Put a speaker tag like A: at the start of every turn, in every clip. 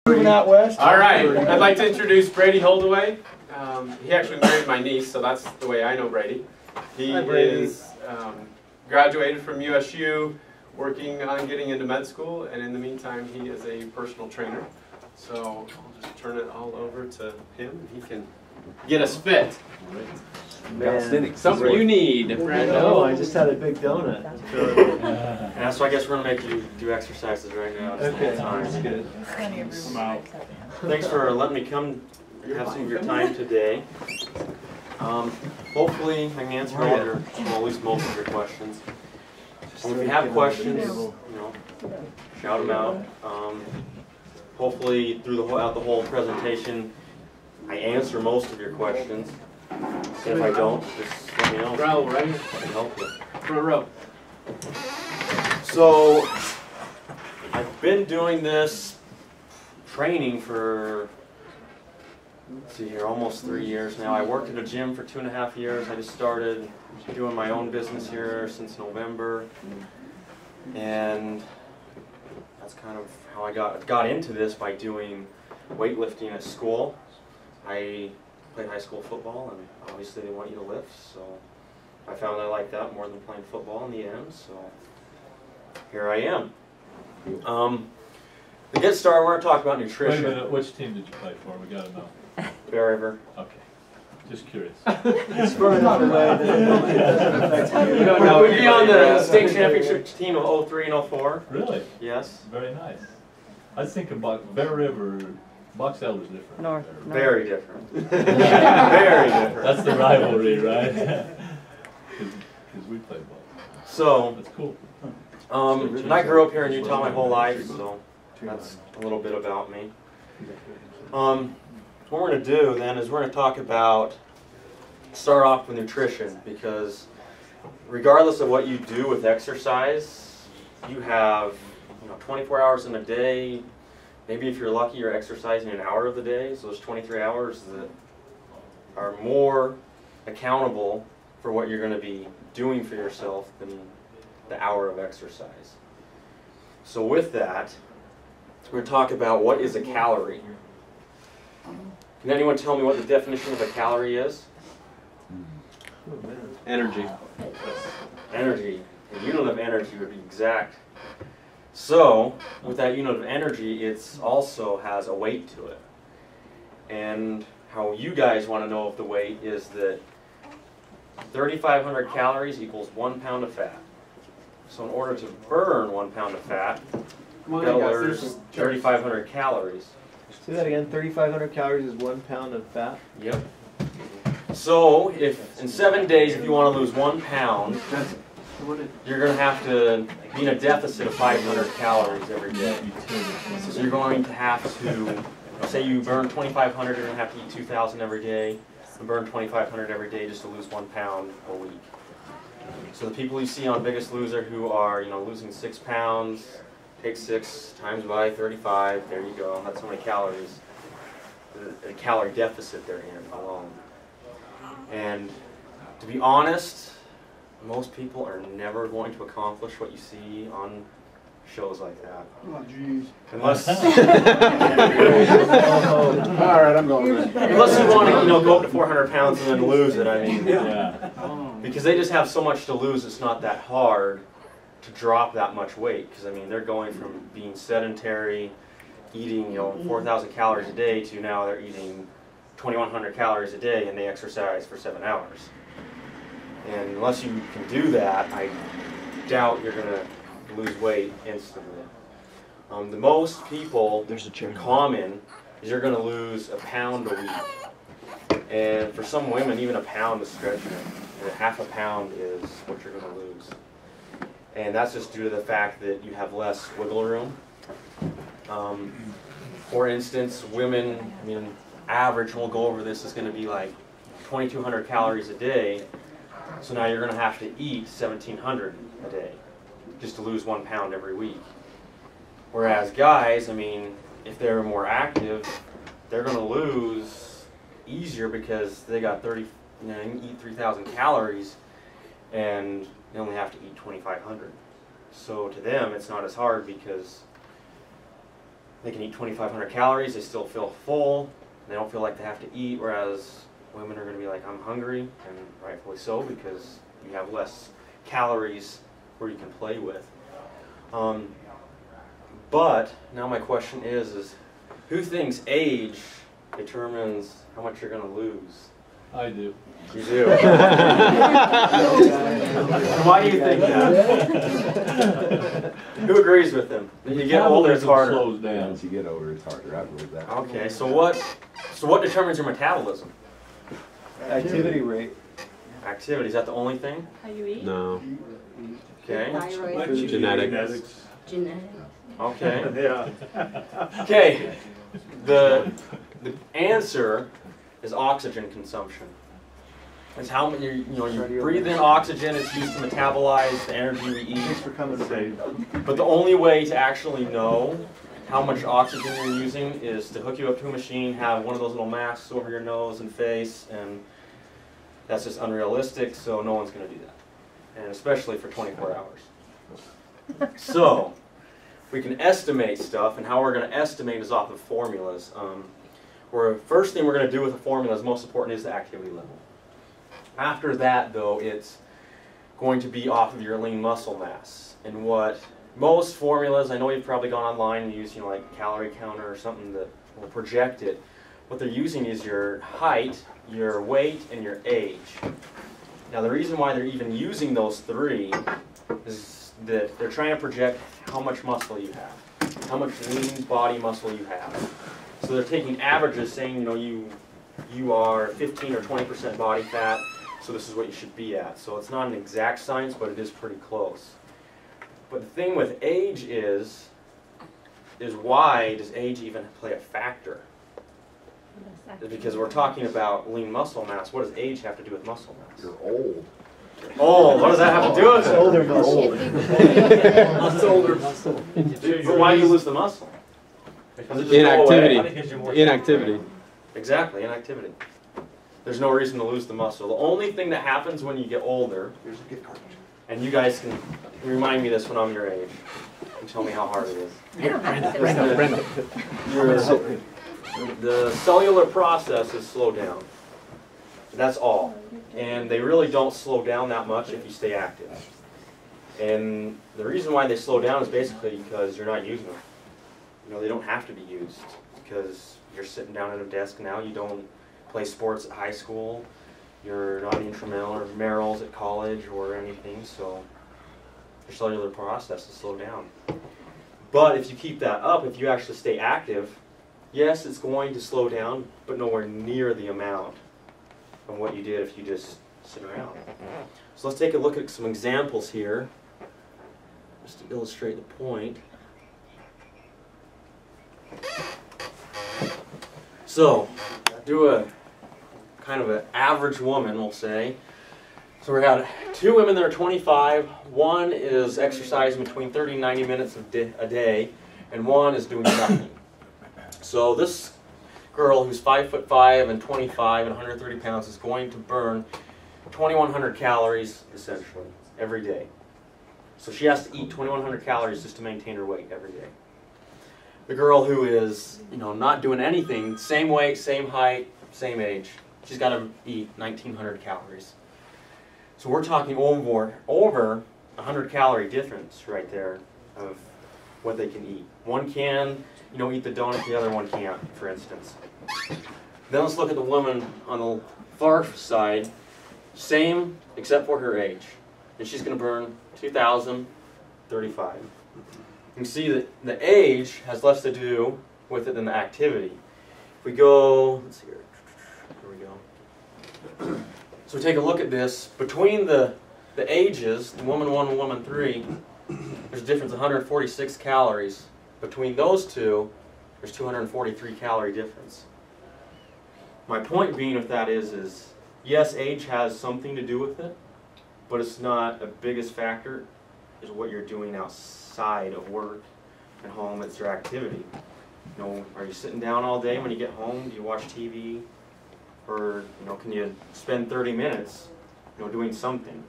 A: Out west.
B: All right, I'd like to introduce Brady Holdaway. He actually married my niece, so that's the way I know Brady. He is graduated from USU, working on getting into med school, and in the meantime, he is a personal trainer. So I'll just turn it all over to him, and he can get us fit. Something you need, Brando.
A: No, I just had a big donut.
C: Yeah, so I guess we're gonna make you do exercises right now.
A: Okay, that's good.
C: I'm out. Thanks for letting me come have some of your time today. Hopefully I can answer all your, well, at least most of your questions. If you have questions, you know, shout them out. Hopefully throughout the whole presentation, I answer most of your questions. And if I don't, just let me know.
B: Row, right?
C: I can help you.
B: Front row.
C: So, I've been doing this training for, let's see here, almost 3 years now. I worked at a gym for 2.5 years. I just started doing my own business here since November. And that's kind of how I got into this, by doing weightlifting at school. I played high school football, and obviously they want you to lift, so I found I liked that more than playing football in the end, so here I am. To get started, we're going to talk about nutrition.
D: Wait a minute, which team did you play for? We got to know.
C: Bear River.
D: Okay, just curious.
A: It's far enough away that it doesn't affect you.
C: You don't know. We'd be on the state championship team of 03 and 04.
D: Really?
C: Yes.
D: Very nice. I was thinking about Bear River. Box Elder's different.
E: North.
C: Very different. Very different.
D: That's the rivalry, right? Because we played ball.
C: So,
D: That's cool.
C: and I grew up here in Utah my whole life, so that's a little bit about me. What we're going to do then is we're going to talk about, start off with nutrition, because regardless of what you do with exercise, you have 24 hours in a day. Maybe if you're lucky, you're exercising an hour of the day, so there's 23 hours that are more accountable for what you're going to be doing for yourself than the hour of exercise. So with that, we're going to talk about what is a calorie. Can anyone tell me what the definition of a calorie is?
B: Energy.
C: Energy. A unit of energy would be exact. So, with that unit of energy, it also has a weight to it. And how you guys want to know of the weight is that 3,500 calories equals 1 pound of fat. So in order to burn 1 pound of fat, you've got to lose 3,500 calories.
A: Say that again, 3,500 calories is 1 pound of fat?
C: Yep. So, if in 7 days, if you want to lose 1 pound, you're going to have to be in a deficit of 500 calories every day. So you're going to have to, say you burn 2,500, you're going to have to eat 2,000 every day, and burn 2,500 every day just to lose 1 pound a week. So the people you see on Biggest Loser who are, losing 6 pounds, take 6 times by 35, there you go, that's how many calories, the calorie deficit they're in alone. And to be honest, most people are never going to accomplish what you see on shows like that.
A: Oh, jeez.
C: Unless,
B: All right, I'm going there.
C: unless you want to, go up to 400 pounds and then lose it. I mean,
D: Yeah.
C: because they just have so much to lose, it's not that hard to drop that much weight. Because I mean, they're going from being sedentary, eating 4,000 calories a day, to now they're eating 2,100 calories a day, and they exercise for 7 hours. And unless you can do that, I doubt you're going to lose weight instantly. The most people, common, is you're going to lose a pound a week. And for some women, even a pound is stretching it. And half a pound is what you're going to lose. And that's just due to the fact that you have less wiggle room. For instance, women, average, and we'll go over this, is going to be like 2,200 calories a day. So now you're going to have to eat 1,700 a day just to lose 1 pound every week. Whereas guys, if they're more active, they're going to lose easier because they got eat 3,000 calories and they only have to eat 2,500. So to them, it's not as hard because they can eat 2,500 calories, they still feel full, they don't feel like they have to eat, whereas women are going to be like, I'm hungry, and rightfully so, because you have less calories where you can play with. But now my question is who thinks age determines how much you're going to lose?
D: I do.
C: You do. Why do you think that? Who agrees with him? When you get older, it's harder.
D: Slows down.
A: Once you get older, it's harder. I believe that.
C: Okay, so what determines your metabolism?
A: Activity rate.
C: Activity, is that the only thing?
E: How you eat?
B: No.
C: Okay.
E: Thyroid.
B: Genetics.
E: Genetic.
C: Okay.
A: Yeah.
C: Okay. The answer is oxygen consumption. It's how many you breathe in oxygen. It's used to metabolize the energy we eat.
A: Thanks for coming today.
C: But the only way to actually know how much oxygen you're using is to hook you up to a machine, have one of those little masks over your nose and face, and that's just unrealistic, so no one's going to do that. And especially for 24 hours. So, we can estimate stuff, and how we're going to estimate is off of formulas. First thing we're going to do with the formulas, most important, is the activity level. After that, though, it's going to be off of your lean muscle mass. And what most formulas, I know you've probably gone online and used, like calorie counter or something that will project it. What they're using is your height, your weight, and your age. Now, the reason why they're even using those three is that they're trying to project how much muscle you have, how much lean body muscle you have. So they're taking averages, saying, you are 15 or 20% body fat, so this is what you should be at. So it's not an exact science, but it is pretty close. But the thing with age is why does age even play a factor? Because we're talking about lean muscle mass. What does age have to do with muscle mass?
A: You're old.
C: Oh, what does that have to do with it?
A: Older muscle.
E: It's
A: older muscle.
C: But why do you lose the muscle? Because it just
B: Inactivity.
C: go away?
B: Inactivity.
C: Exactly, inactivity. There's no reason to lose the muscle. The only thing that happens when you get older,
A: Here's a gift card.
C: and you guys can remind me this when I'm your age, and tell me how hard it is. The cellular processes slow down. That's all. And they really don't slow down that much if you stay active. And the reason why they slow down is basically because you're not using them. They don't have to be used because you're sitting down at a desk now. You don't play sports at high school. You're not intramurals at college or anything, so your cellular processes slow down. But if you keep that up, if you actually stay active, yes, it's going to slow down, but nowhere near the amount of what you did if you just sit around. So let's take a look at some examples here, just to illustrate the point. So, do a kind of an average woman, we'll say. So we got two women that are 25. One is exercising between 30 and 90 minutes a day, and one is doing nothing. So this girl who's 5'5" and 25 and 130 pounds is going to burn 2,100 calories essentially every day. So she has to eat 2,100 calories just to maintain her weight every day. The girl who is, not doing anything, same weight, same height, same age, she's got to eat 1,900 calories. So we're talking over 100 calorie difference right there of what they can eat. One can, eat the donut, the other one can't, for instance. Then let's look at the woman on the far side, same except for her age. And she's going to burn 2,035. You can see that the age has less to do with it than the activity. If we go, let's see here, we go. So we take a look at this. Between the ages, woman 1 and woman 3, there's a difference of 146 calories. Between those two, there's 243 calorie difference. My point being with that is yes, age has something to do with it, but it's not the biggest factor is what you're doing outside of work and home. It's your activity. Are you sitting down all day when you get home? Do you watch TV? Or, can you spend 30 minutes, doing something?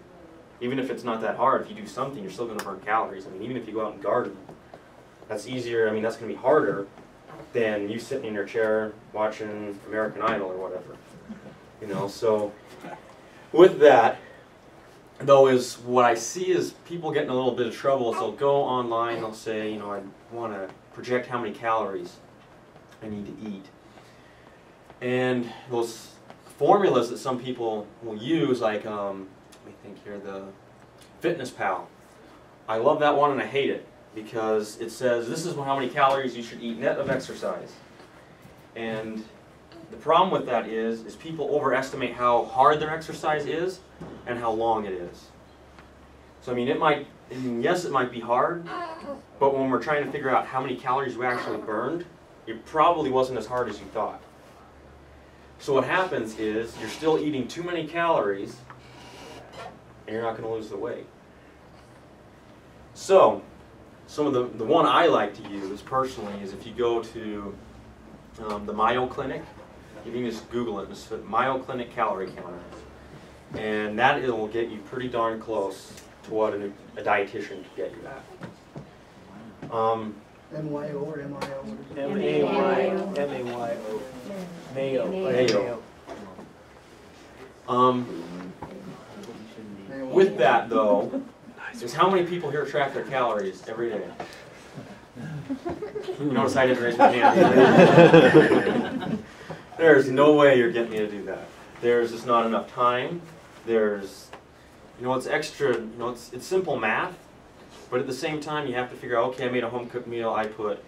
C: Even if it's not that hard, if you do something, you're still going to burn calories. Even if you go out and garden, that's easier. That's going to be harder, than you sitting in your chair watching American Idol or whatever. You know, so with that, though, is what I see is people getting a little bit of trouble. So they'll go online, they'll say, you know, I want to project how many calories I need to eat. And those formulas that some people will use, like, let me think here, the FitnessPal. I love that one and I hate it because it says this is how many calories you should eat net of exercise. And the problem with that is people overestimate how hard their exercise is and how long it is. So I mean, yes, it might be hard, but when we're trying to figure out how many calories we actually burned, it probably wasn't as hard as you thought. So what happens is you're still eating too many calories and you're not going to lose the weight. So some of the one I like to use personally is if you go to the Mayo Clinic. You can just Google it, just put Mayo Clinic calorie counter. And that will get you pretty darn close to what a dietitian can get you at.
E: M-Y-O or M-I-O?
A: M-A-Y-O. M-A-Y-O. Mayo.
C: Mayo. With that, though, is how many people here track their calories every day? You notice I didn't raise my hand. There's no way you're getting me to do that. There's just not enough time. There's, you know, it's extra, you know, it's simple math, but at the same time you have to figure out, okay, I made a home cooked meal, I put,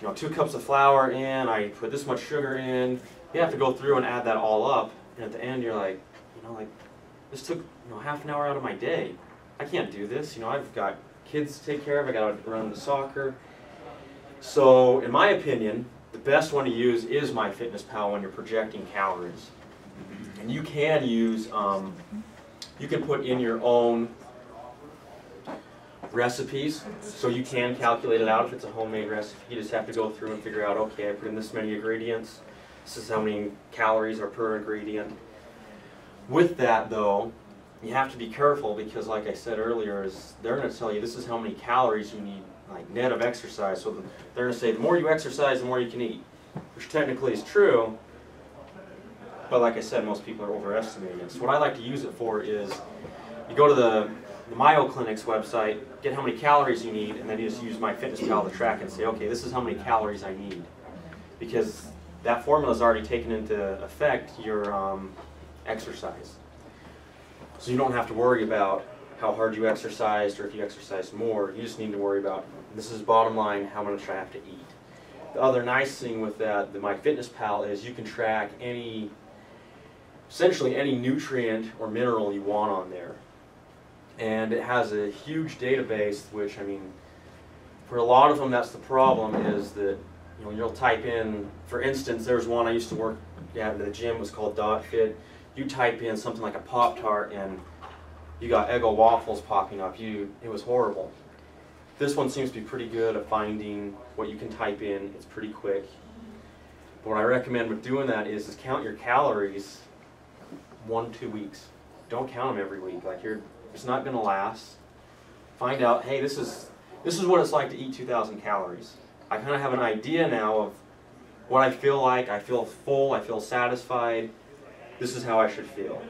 C: you know, 2 cups of flour in, I put this much sugar in. You have to go through and add that all up, and at the end you're like, you know, like, this took, you know, half an hour out of my day. I can't do this, you know, I've got kids to take care of, I gotta run the soccer. So, in my opinion, the best one to use is MyFitnessPal when you're projecting calories. And you can use, you can put in your own recipes, so you can calculate it out if it's a homemade recipe. You just have to go through and figure out, okay, I put in this many ingredients, this is how many calories are per ingredient. With that, though, you have to be careful because, like I said earlier, is they're going to tell you this is how many calories you need, like net of exercise. So they're going to say the more you exercise, the more you can eat, which technically is true. But like I said, most people are overestimating it. So what I like to use it for is you go to the Mayo Clinic's website, get how many calories you need, and then you just use MyFitnessPal to track and say, okay, this is how many calories I need. Because that formula has already taken into effect your exercise. So you don't have to worry about how hard you exercised or if you exercised more. You just need to worry about, this is bottom line, how much I have to eat. The other nice thing with that, the MyFitnessPal, is you can track essentially any nutrient or mineral you want on there. And it has a huge database, which, I mean, for a lot of them, that's the problem, is that, you know, you'll type in, for instance, there's one I used to work at the gym, was called DotFit. You type in something like a Pop-Tart and you got Eggo waffles popping up. It was horrible. This one seems to be pretty good at finding what you can type in. It's pretty quick. But what I recommend with doing that is count your calories 1-2 weeks. Don't count them every week. Like, it's not going to last. Find out, hey, this is what it's like to eat 2,000 calories. I kind of have an idea now of what I feel like. I feel full. I feel satisfied. This is how I should feel.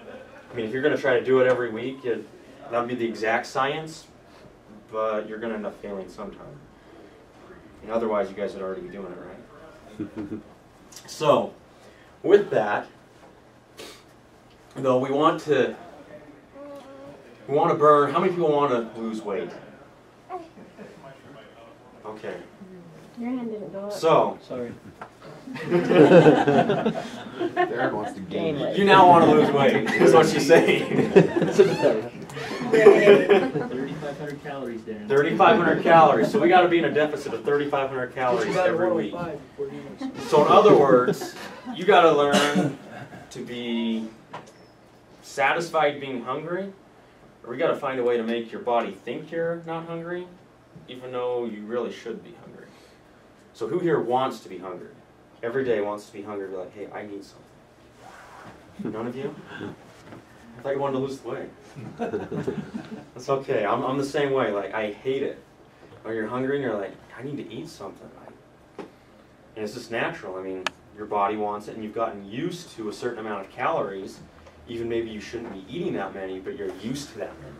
C: I mean, if you're going to try to do it every week, that would be the exact science, but you're going to end up failing sometime. And otherwise, you guys would already be doing it, right? So, with that, though, we want to burn. How many people want to lose weight? Okay.
F: Your hand didn't go up.
C: So,
A: Sorry.
G: Darren wants to gain weight.
C: you now want to lose weight, is what she's saying.
A: 3,500 calories, Darren.
C: 3,500 calories. So we got to be in a deficit of 3,500 calories every week. So in other words, you got to learn to be satisfied being hungry, or we got to find a way to make your body think you're not hungry, even though you really should be hungry. So who here wants to be hungry? Every day wants to be hungry, be like, hey, I need something. None of you? I thought you wanted to lose the weight. That's okay. I'm the same way. Like, I hate it when you're hungry and you're like, I need to eat something. And it's just natural. I mean, your body wants it, and you've gotten used to a certain amount of calories. Even maybe you shouldn't be eating that many, but you're used to that many.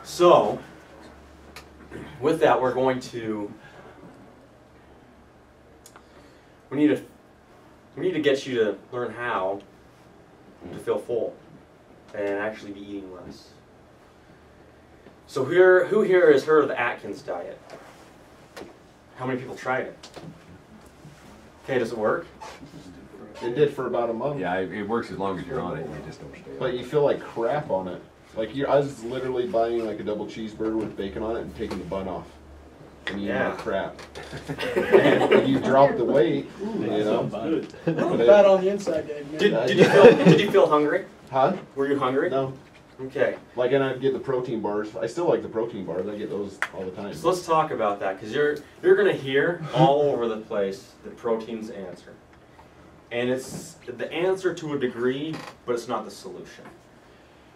C: So, with that, we're going to, we need to get you to learn how to feel full and actually be eating less. So who here has heard of the Atkins diet? How many people tried it? Okay, does it work?
G: It did for about a month.
H: Yeah, it works as long as you're on it. You just don't stay.
G: But you feel like crap on it. Like I was literally buying like a double cheeseburger with bacon on it and taking the bun off. And eating like crap. And you drop the weight, you know.
E: Bad on the inside, Dave.
C: Did you feel hungry?
G: Huh?
C: Were you hungry?
G: No.
C: Okay.
G: Like, and I'd get the protein bars. I still like the protein bars. I get those all the time.
C: So let's talk about that, because you're going to hear all over the place that protein's the answer. And it's the answer to a degree, but it's not the solution.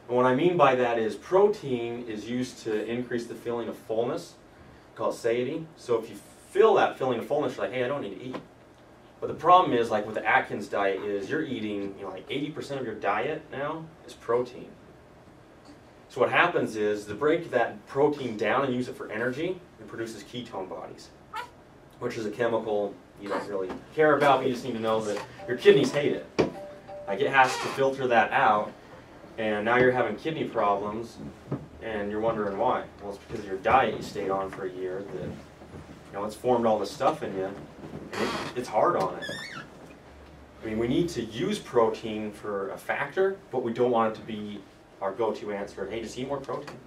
C: And what I mean by that is protein is used to increase the feeling of fullness, called satiety. So if you feel that feeling of fullness, you're like, hey, I don't need to eat. But the problem is, like with the Atkins diet, is you're eating, like 80% of your diet now is protein. So what happens is, to break that protein down and use it for energy, it produces ketone bodies, which is a chemical you don't really care about, but you just need to know that your kidneys hate it. Like, it has to filter that out, and now you're having kidney problems, and you're wondering why. Well, it's because of your diet you stayed on for a year that, it's formed all this stuff in you, and it's hard on it. I mean, we need to use protein for a factor, but we don't want it to be our go-to answer. Hey, just eat more protein.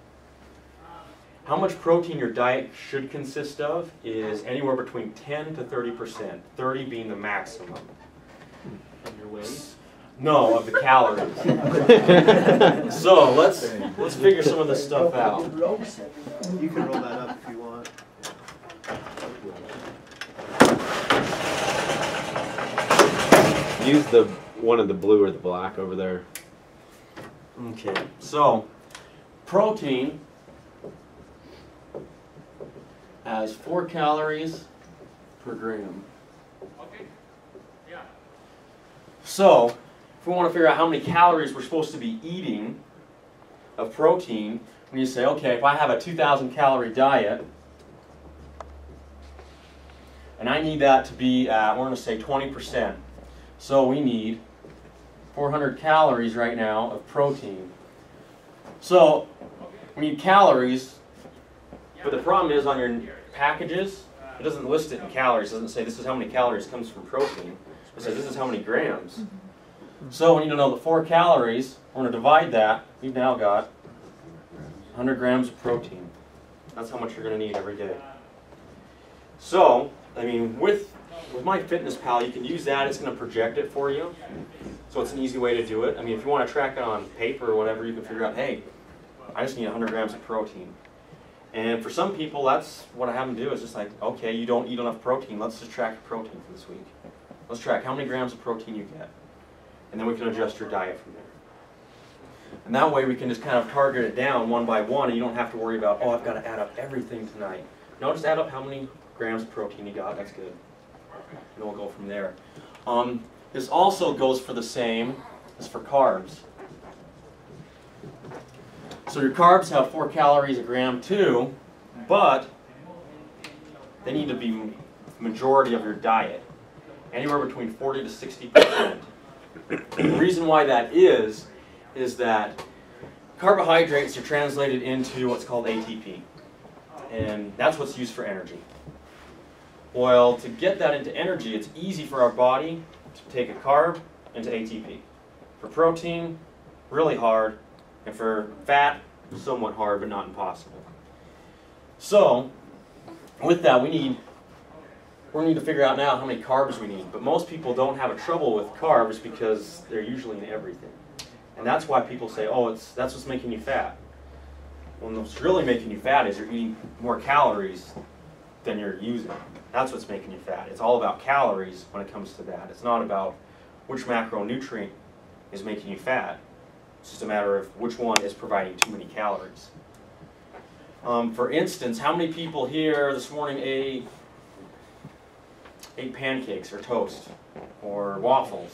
C: How much protein your diet should consist of is anywhere between 10 to 30%, 30 being the maximum.
A: Of your weight?
C: No, of the calories. So let's figure some of this stuff out.
A: You can roll that up if you want.
I: Use the one of the blue or the black over there.
C: Okay, so protein has 4 calories per gram. So, if we want to figure out how many calories we're supposed to be eating of protein, we need to say, okay, if I have a 2,000 calorie diet, and I need that to be at, we're going to say 20%. So we need 400 calories right now of protein. So we need calories, but the problem is on your packages, it doesn't list it in calories. It doesn't say this is how many calories comes from protein. It says this is how many grams. So we need to know the 4 calories. We're going to divide that. We've now got 100 grams of protein. That's how much you're going to need every day. So, I mean, with MyFitnessPal, you can use that. It's going to project it for you. So it's an easy way to do it. I mean, if you want to track it on paper or whatever, you can figure out, hey, I just need 100 grams of protein. And for some people, that's what I have them do. It's just like, okay, you don't eat enough protein. Let's just track your protein for this week. Let's track how many grams of protein you get. And then we can adjust your diet from there. And that way we can just kind of target it down one by one, and you don't have to worry about, oh, I've got to add up everything tonight. No, just add up how many grams of protein you got. That's good. And we'll go from there. This also goes for the same as for carbs. So your carbs have 4 calories a gram too, but they need to be majority of your diet, anywhere between 40 to 60%. The reason why that is that carbohydrates are translated into what's called ATP, and that's what's used for energy. Well, to get that into energy, it's easy for our body to take a carb into ATP. For protein, really hard, and for fat, somewhat hard, but not impossible. So, with that, we need to figure out now how many carbs we need. But most people don't have a trouble with carbs because they're usually in everything. And that's why people say, oh, that's what's making you fat. When what's really making you fat is you're eating more calories than you're using. That's what's making you fat. It's all about calories when it comes to that. It's not about which macronutrient is making you fat. It's just a matter of which one is providing too many calories. For instance, how many people here this morning ate ate pancakes or toast or waffles?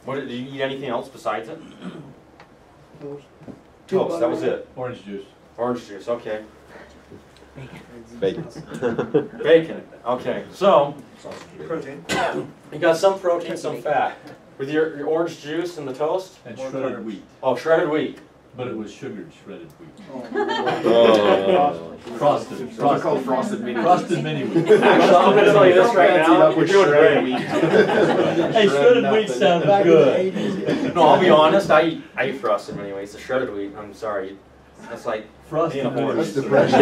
C: What did you eat? Anything else besides it? Toast. That was it.
D: Orange juice.
C: Orange juice. Okay.
I: Bacon.
C: Bacon. Okay. So
A: Protein.
C: you got some protein, some fat. With your orange juice and the toast?
D: And shredded wheat.
C: Oh, shredded wheat.
D: But it was sugared shredded wheat.
I: Oh.
D: Frosted.
G: Those are called frosted mini.
D: Frosted mini wheat.
C: Actually, I'm going to tell you this right
G: Fancy it
C: now.
G: up
C: You're
G: with
C: doing
G: shredded
C: great.
D: Hey, shredded wheat sounded
E: Back
D: good.
E: in the 80s.
C: No, I'll be honest. I eat frosted mini wheats. The shredded wheat, I'm sorry. That's like
D: Frosted
C: being a
D: mini
C: horse.
G: That's
D: wheat.
G: depression.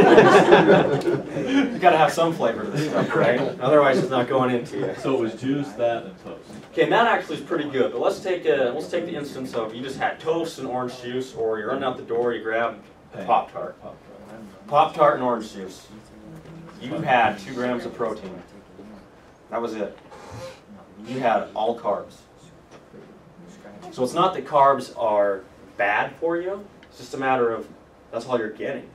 C: You got to have some flavor to this stuff, right? Otherwise, it's not going into you.
D: So it was juice, that, and toast.
C: Okay, and that actually is pretty good. But let's take the instance of you just had toast and orange juice, or you're running out the door, you grab Pop-Tart. Pop-Tart and orange juice. You had 2 grams of protein. That was it. You had all carbs. So it's not that carbs are bad for you. It's just a matter of that's all you're getting.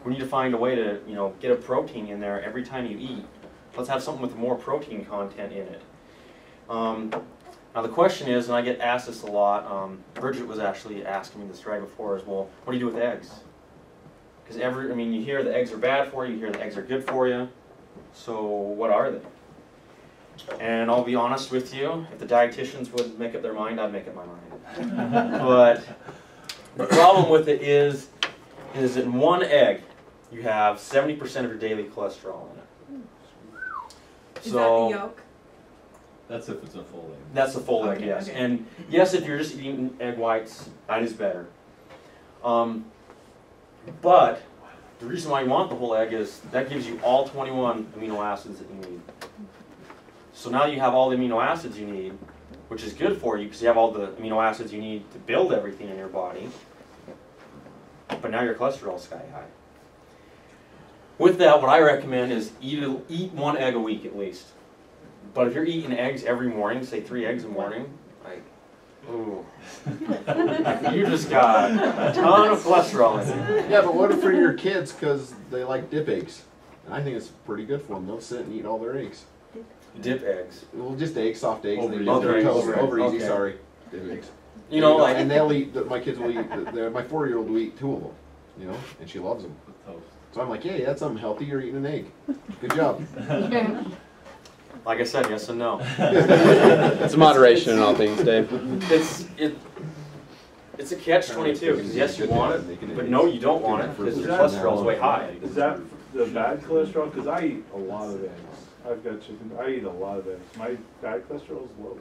C: We need to find a way to, get a protein in there every time you eat. Let's have something with more protein content in it. Now the question is, and I get asked this a lot, Bridget was actually asking me this right before, is, well, what do you do with eggs? Because you hear the eggs are bad for you, you hear the eggs are good for you, so what are they? And I'll be honest with you, if the dietitians would make up their mind, I'd make up my mind. But the problem with it is in one egg, you have 70% of your daily cholesterol in it.
J: Is that the yolk?
D: That's if it's a full egg.
C: That's a full egg, yes.
J: Okay.
C: And yes, if you're just eating egg whites, that is better. But the reason why you want the whole egg is that gives you all 21 amino acids that you need. So now you have all the amino acids you need, which is good for you because you have all the amino acids you need to build everything in your body. But now your cholesterol's sky high. With that, what I recommend is eat 1 egg a week at least. But if you're eating eggs every morning, say 3 eggs a morning, like, ooh, you just got a ton of cholesterol in you.
G: Yeah, but what for your kids because they like dip eggs? And I think it's pretty good for them. They'll sit and eat all their eggs.
C: Dip eggs.
G: Well, just eggs, soft eggs.
D: Over
G: They
D: easy.
G: dip their toast.
C: Over
G: Over easy,
C: okay.
G: sorry. Dip eggs.
C: Like,
G: and they'll eat. My kids will eat. My 4-year-old will eat 2 of them. And she loves them.
D: With toast.
G: So I'm like, hey, that's something healthy. You're eating an egg. Good job.
C: like I said, yes and no.
I: It's moderation in all things, Dave.
C: It's a catch-22 because yes, you want it, but no, you don't want it because your cholesterol is way high.
A: Is that the bad cholesterol? Because I eat a lot of eggs. I've got chicken. I eat a lot of eggs. My bad cholesterol is low.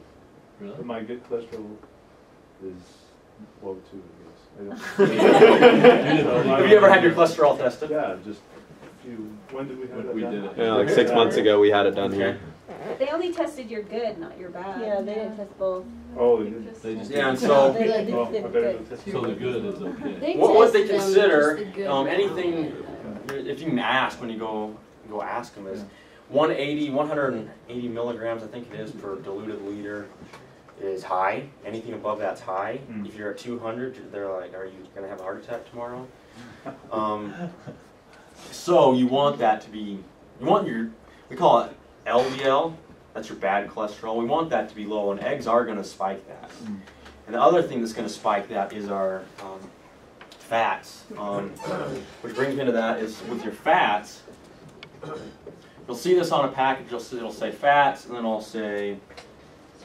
D: Really?
A: But my good cholesterol is low too, I guess.
C: Have you ever had your cholesterol tested?
A: Yeah, just a few. When did we have that
D: We
A: done?
D: did it.
I: Yeah, like 6 months ago we had it done here.
F: They only tested your good, not your bad.
J: Yeah, they didn't test both.
A: Oh, they didn't.
D: They just
C: Yeah, and
D: did.
C: so
J: They did
A: Oh, I better
J: good.
A: go test
D: So the
A: it.
D: good is okay.
J: They
C: what they
J: test them,
C: consider,
J: just the good.
C: anything, if you can ask when you go ask them, is 180 milligrams, I think it is, per diluted liter is high. Anything above that's high.
A: Mm.
C: If you're at 200, they're like, are you going to have a heart attack tomorrow? So you want that to be, we call it LDL, that's your bad cholesterol. We want that to be low, and eggs are going to spike that.
A: Mm.
C: And the other thing that's going to spike that is our fats. Which brings me into that is with your fats, you'll see this on a package, it'll say fats, and then it'll say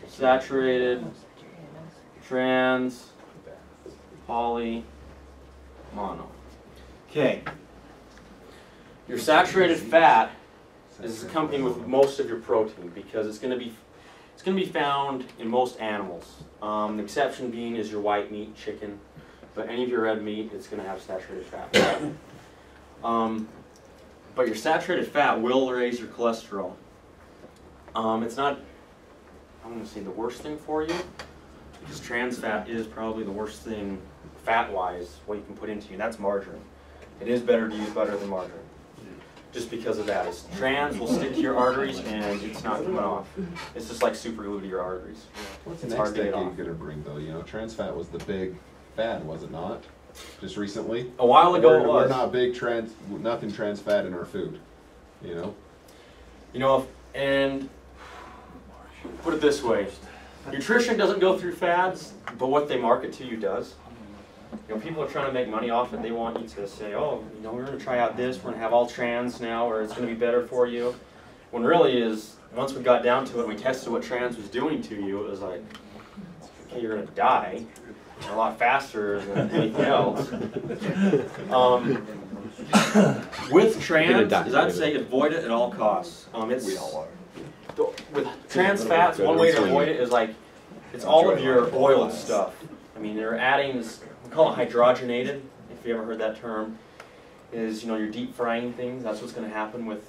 C: saturated, trans, poly, mono. Okay. Your saturated fat is accompanied with most of your protein because it's going to be found in most animals. The exception being is your white meat, chicken, but any of your red meat, it's going to have saturated fat. But your saturated fat will raise your cholesterol. It's not, I'm going to say, the worst thing for you, because trans fat is probably the worst thing fat-wise what you can put into you. That's margarine. It is better to use butter than margarine. Just because of that. Trans will stick to your arteries and it's not coming off. It's just like super glue to your arteries.
G: What's the
C: It's
G: next
C: hard to get
G: decade
C: off.
G: going to bring, though? Trans fat was the big fad, was it not? Just recently?
C: A while ago it
G: We're
C: was.
G: not big nothing trans fat in our food,
C: You know, and put it this way, nutrition doesn't go through fads, but what they market to you does. You know, people are trying to make money off it. They want you to say, oh, you know, we're going to try out this. We're going to have all trans now, or it's going to be better for you. When really is, once we got down to it and we tested what trans was doing to you, it was like, okay, you're going to die a lot faster than anything else. With trans, is I'd say avoid it at all costs. With trans fats, one way to avoid it is like, it's all of your oiled stuff. I mean, they're adding this, we call it hydrogenated, if you ever heard that term, is, you know, you're deep frying things. That's what's going to happen with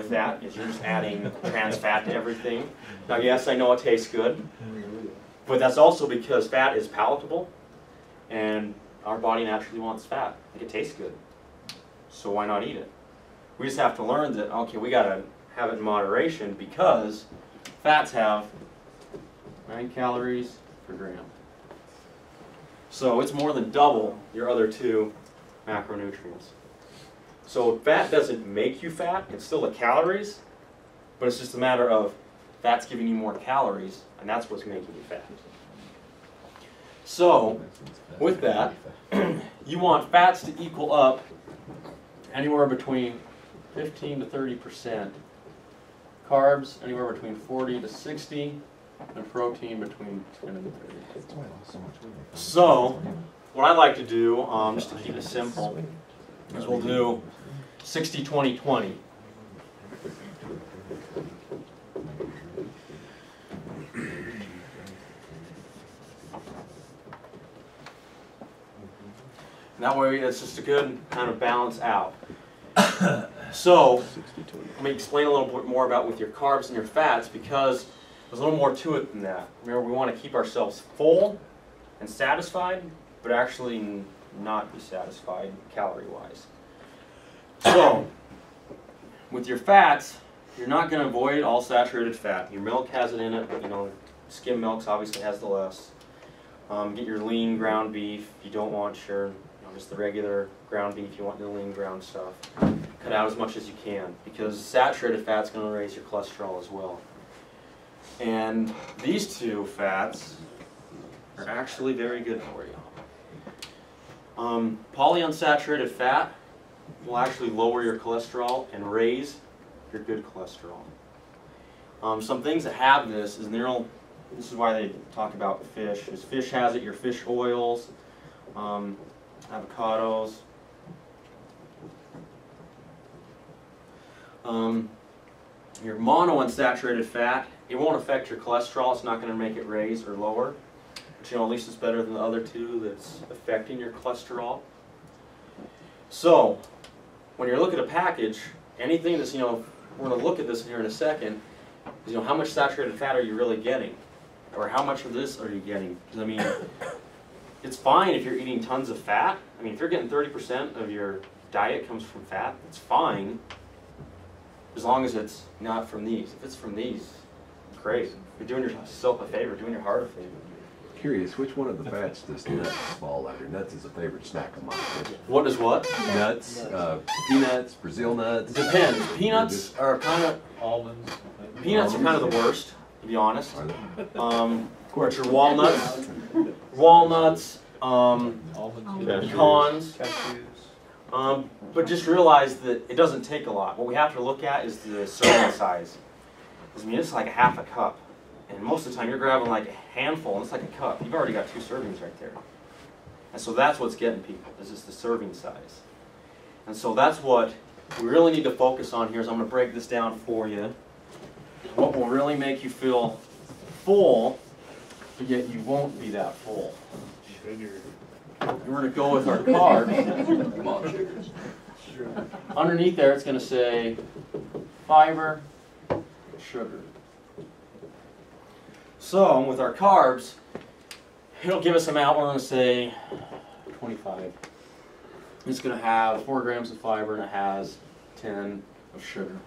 C: that, is you're just adding trans fat to everything. Now, yes, I know it tastes good, but that's also because fat is palatable, and our body naturally wants fat. Like, it tastes good, so why not eat it? We just have to learn that, okay, we got to have it in moderation, because fats have 9 calories per gram. So it's more than double your other 2 macronutrients. So fat doesn't make you fat, it's still the calories, but it's just a matter of fat's giving you more calories, and that's what's making you fat. So, with that, you want fats to equal up anywhere between 15 to 30%, carbs anywhere between 40 to 60, and protein between 10 and 30. So, what I like to do, just to keep it simple, is we'll do 60, 20, 20. And that way, it's just a good kind of balance out. So, let me explain a little bit more about with your carbs and your fats, because there's a little more to it than that. Remember, we want to keep ourselves full and satisfied, but actually not be satisfied calorie-wise. So, with your fats, you're not going to avoid all saturated fat. Your milk has it in it, but you know, skim milk obviously has the less. Get your lean ground beef. You don't want your, just the regular ground beef. You want the lean ground stuff. Cut out as much as you can, because saturated fat's going to raise your cholesterol as well. And these 2 fats are actually very good for you. Polyunsaturated fat will actually lower your cholesterol and raise your good cholesterol. Some things that have this is this is why they talk about fish. Is fish has it, your fish oils, avocados. Your monounsaturated fat, it won't affect your cholesterol. It's not going to make it raise or lower. But at least it's better than the other 2 that's affecting your cholesterol. So, when you look at a package, anything that's, we're going to look at this here in a second, is, how much saturated fat are you really getting? Or how much of this are you getting? Because, I mean, it's fine if you're eating tons of fat. I mean, if you're getting 30% of your diet comes from fat, it's fine. As long as it's not from these. If it's from these, great. You're doing yourself a favor, doing your heart a favor.
H: Curious, which one of the fats does nuts fall under? Nuts is a favorite snack of mine.
C: What is what?
H: Nuts, peanuts, Brazil nuts.
C: Depends. Peanuts are kind of
D: almonds.
C: Peanuts are kind of the worst, to be honest. But your walnuts, pecans. But just realize that it doesn't take a lot. What we have to look at is the serving size. I mean, it's like a half a cup. And most of the time you're grabbing like a handful, and it's like a cup. You've already got 2 servings right there. And so that's what's getting people, is just the serving size. And so that's what we really need to focus on here, is I'm going to break this down for you. What will really make you feel full, but yet you won't be that full. We're going to go with our carbs. Underneath there it's going to say fiber, sugar. So with our carbs, it'll give us an amount. We're going to say 25. It's going to have 4 grams of fiber and it has 10 of sugar.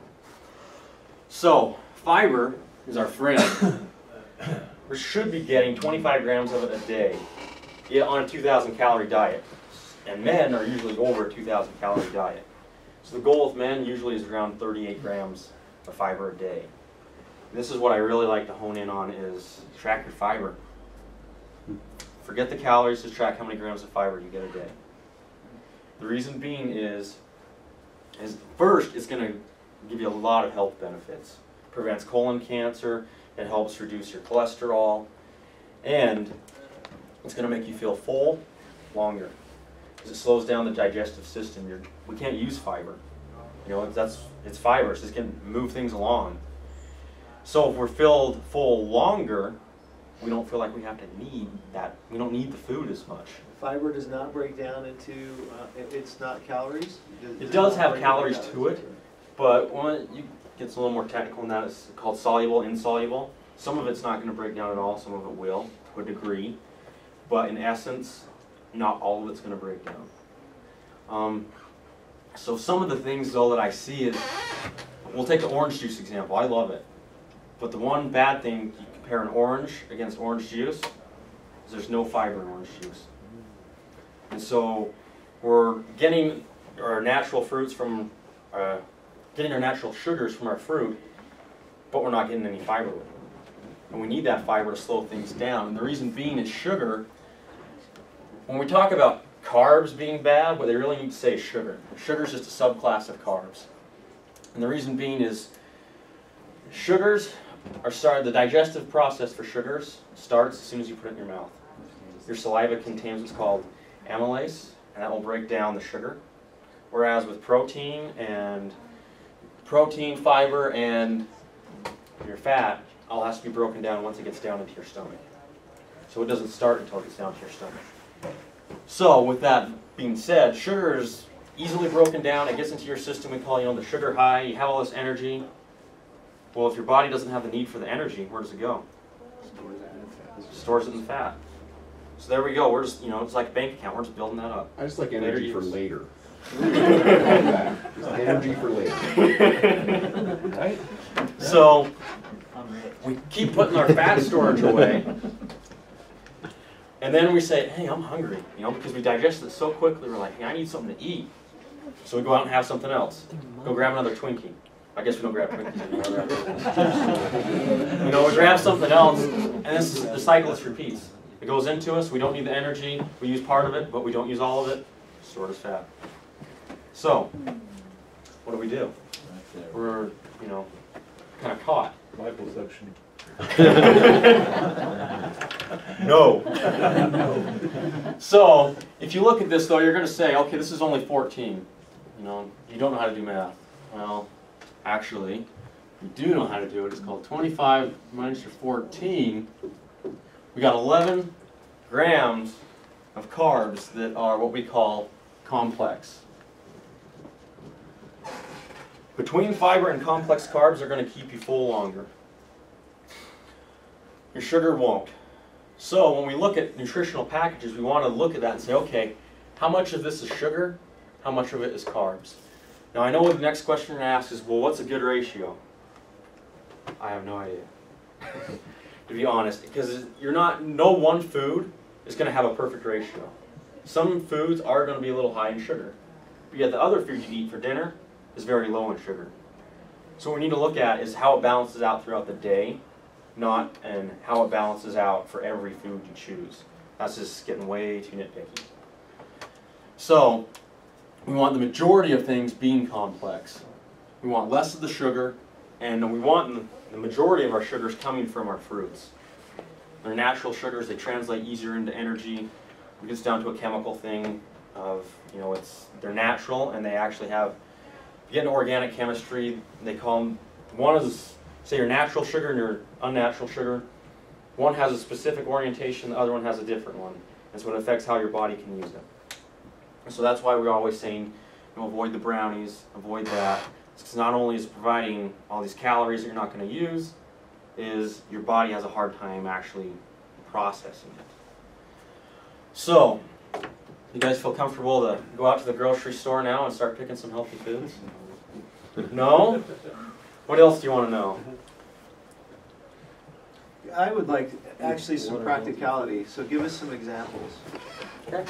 C: So fiber is our friend. We should be getting 25 grams of it a day on a 2,000 calorie diet. And men are usually over a 2,000 calorie diet. So the goal with men usually is around 38 grams of fiber a day. This is what I really like to hone in on is track your fiber. Forget the calories, just track how many grams of fiber you get a day. The reason being is first, it's going to give you a lot of health benefits. Prevents colon cancer, it helps reduce your cholesterol, and it's going to make you feel full longer. Because it slows down the digestive system. We can't use fiber. You know, it's fiber, so it's going to move things along. So if we're filled full longer, we don't feel like we have to need that. We don't need the food as much.
K: Fiber does not break down into, it's not calories?
C: It does have calories to it, but when it gets a little more technical than that, it's called soluble, insoluble. Some of it's not going to break down at all, some of it will, to a degree. But in essence, not all of it's going to break down. So some of the things, though, that I see is, we'll take the orange juice example. I love it. But the one bad thing, you compare an orange against orange juice, is there's no fiber in orange juice. And so we're getting our natural fruits from, getting our natural sugars from our fruit, but we're not getting any fiber with it. And we need that fiber to slow things down. And the reason being is sugar. When we talk about carbs being bad, what they really need to say is sugar. Sugar is just a subclass of carbs. And the reason being is sugars the digestive process for sugars starts as soon as you put it in your mouth. Your saliva contains what's called amylase, and that will break down the sugar. Whereas with protein, fiber, and your fat, all has to be broken down once it gets down into your stomach. So it doesn't start until it gets down to your stomach. So with that being said, sugar is easily broken down. It gets into your system. We call the sugar high. You have all this energy. Well, if your body doesn't have the need for the energy, where does it go? Stores it in the fat. So there we go. We're just, it's like a bank account. We're just building that up.
G: I just like energy for later. Energy for later.
C: Right? So we keep putting our fat storage away, and then we say, "Hey, I'm hungry," because we digest it so quickly. We're like, "Hey, I need something to eat," so we go out and have something else. Go grab another Twinkie. I guess we don't grab Twinkies anymore. We grab something else, and the cycle just repeats. It goes into us. We don't need the energy. We use part of it, but we don't use all of it. Stored as fat. So, what do? We're, kind of caught.
A: Bible section.
C: No. So, if you look at this, though, you're going to say, okay, this is only 14. You don't know how to do math. Well, actually, you do know how to do it. It's called 25 minus your 14. We got 11 grams of carbs that are what we call complex. Between fiber and complex carbs are going to keep you full longer. Your sugar won't. So when we look at nutritional packages, we want to look at that and say, okay, how much of this is sugar? How much of it is carbs? Now I know the next question to ask is, well, what's a good ratio? I have no idea, to be honest, because no one food is going to have a perfect ratio. Some foods are going to be a little high in sugar, but yet the other food you eat for dinner is very low in sugar. So what we need to look at is how it balances out throughout the day, and how it balances out for every food you choose. That's just getting way too nitpicky. So we want the majority of things being complex. We want less of the sugar, and we want the majority of our sugars coming from our fruits. They're natural sugars. They translate easier into energy. It gets down to a chemical thing of, they're natural, and they actually have, if you get into organic chemistry, they call them, one is, say, your natural sugar and your unnatural sugar. One has a specific orientation, the other one has a different one. And so it affects how your body can use it. So that's why we're always saying, avoid the brownies, avoid that. Because not only is it providing all these calories that you're not going to use, is your body has a hard time actually processing it. So, you guys feel comfortable to go out to the grocery store now and start picking some healthy foods? No? What else do you want to know?
K: I would like actually some practicality, so give us some examples.
C: Okay.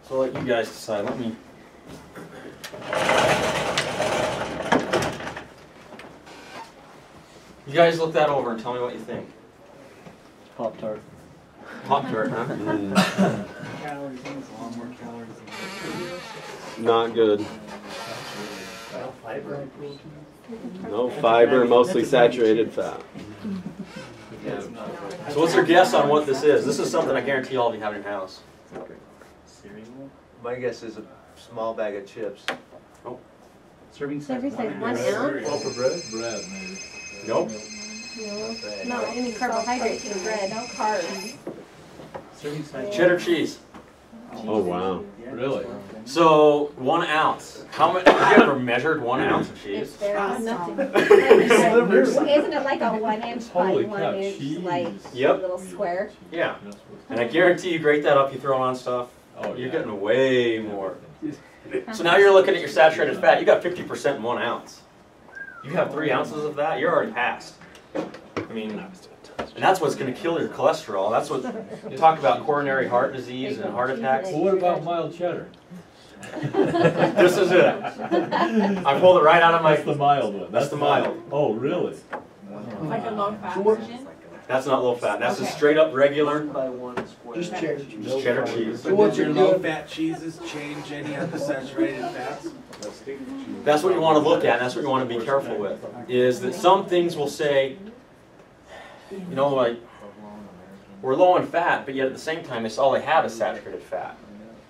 C: So I'll let you guys decide. Let me You guys look that over and tell me what you think.
E: Pop-Tart.
C: Pop-Tart, huh?
E: Calories, a lot more calories.
I: Not good.
E: No fiber.
I: No fiber, mostly saturated fat.
C: So what's your guess on what this is? This is something I guarantee all of you have in your house.
K: My guess is a small bag of chips.
E: Serving size.
J: Serving size 1 ounce?
A: Loaf of bread?
D: Bread, maybe.
C: Nope.
J: No, not any carbohydrates in bread, no carbs.
E: Serving size.
C: Cheddar cheese.
I: Oh, wow.
D: Really?
C: So 1 ounce. How much? Have you ever measured 1 ounce of cheese?
J: There's nothing. Isn't it like a 1 inch by
D: Holy
J: 1
D: cow,
J: inch,
D: cheese.
J: like
C: Yep.
J: little square?
C: Yeah. And I guarantee you grate that up, you throw it on stuff,
D: Oh,
C: you're
D: yeah.
C: getting way more. So now you're looking at your saturated fat, you got 50% in 1 ounce. You have 3 ounces of that, you're already past. I mean, and that's what's going to kill your cholesterol. That's what you talk about coronary heart disease and heart attacks.
D: Well, what about mild cheddar?
C: This is it. I pulled it right out of
D: That's the
C: my.
D: mild one.
C: That's the mild.
D: Oh, really?
J: Like a low fat version?
C: That's not low fat. That's just straight up regular,
K: By 1 square.
E: Just cheddar.
C: just cheddar cheese.
E: So what's your
L: low-fat cheeses change any of the saturated fats?
C: That's what you want to look at, and that's what you want to be careful with, is that some things will say, you know, like, we're low in fat, but yet at the same time, it's all they have is saturated fat.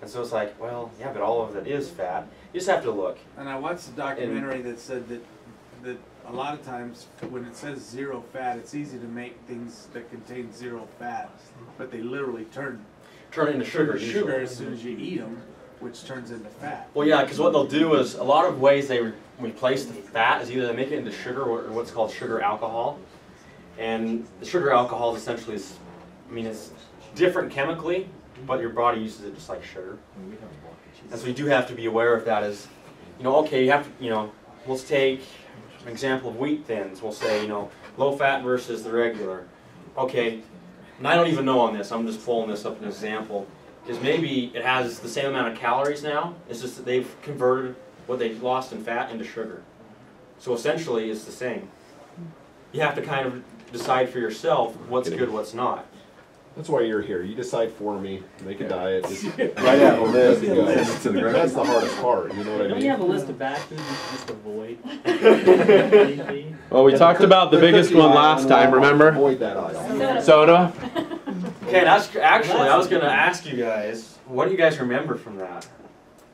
C: And so it's like, well, yeah, but all of it is fat. You just have to look.
L: And I watched a documentary that said that a lot of times when it says 0 fat, it's easy to make things that contain 0 fat, but they literally turn
C: Turn it into sugar.
L: sugar
C: usually.
L: as soon as you eat them, which turns into fat.
C: Well, yeah, because what they'll do is a lot of ways they replace the fat is either they make it into sugar or what's called sugar alcohol. And the sugar alcohol essentially is, I mean, it's different chemically, but your body uses it just like sugar. And so you do have to be aware of that as, you know, okay, you have to, you know, let's take an example of wheat thins. We'll say, you know, low fat versus the regular. Okay, and I don't even know on this, I'm just pulling this up as an example. Because maybe it has the same amount of calories now, it's just that they've converted what they lost in fat into sugar. So essentially it's the same. You have to kind of decide for yourself what's good, what's not.
G: That's why you're here. You decide for me. Make a diet. Just
H: Right at the list.
G: go.
H: Send it to the ground.
G: That's the hardest part. You know what I
E: Don't
G: mean?
E: you have a list of bad foods you just avoid?
I: Well, we talked about the biggest one last time, remember?
G: Avoid that aisle.
I: Soda.
C: Okay, that's actually, I was going to ask you guys, what do you guys remember from that?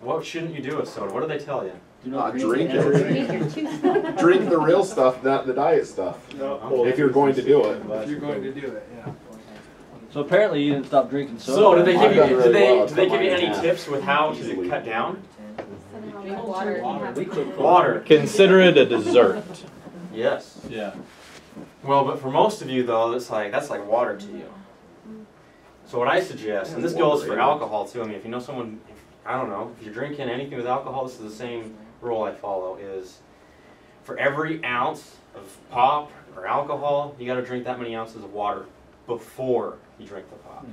C: What shouldn't you do with soda? What do they tell you?
G: Not drink it. Drink the real stuff, not the diet stuff. If you're going to do it.
L: If you're going to do it, yeah.
E: So apparently you didn't stop drinking soda.
C: So, did they give you?
G: I've got
C: Did
G: really
C: they? Did they give you
G: well
C: any
G: to
C: tips with how to cut down?
J: Drink water.
C: Water.
I: Consider it a dessert.
C: Yes.
D: Yeah.
C: Well, but for most of you though, it's like that's like water to you. So what I suggest, and this goes for alcohol too. I mean, if you know someone, I don't know, if you're drinking anything with alcohol, this is the same rule I follow: is for every ounce of pop or alcohol, you got to drink that many ounces of water before you drink the pop.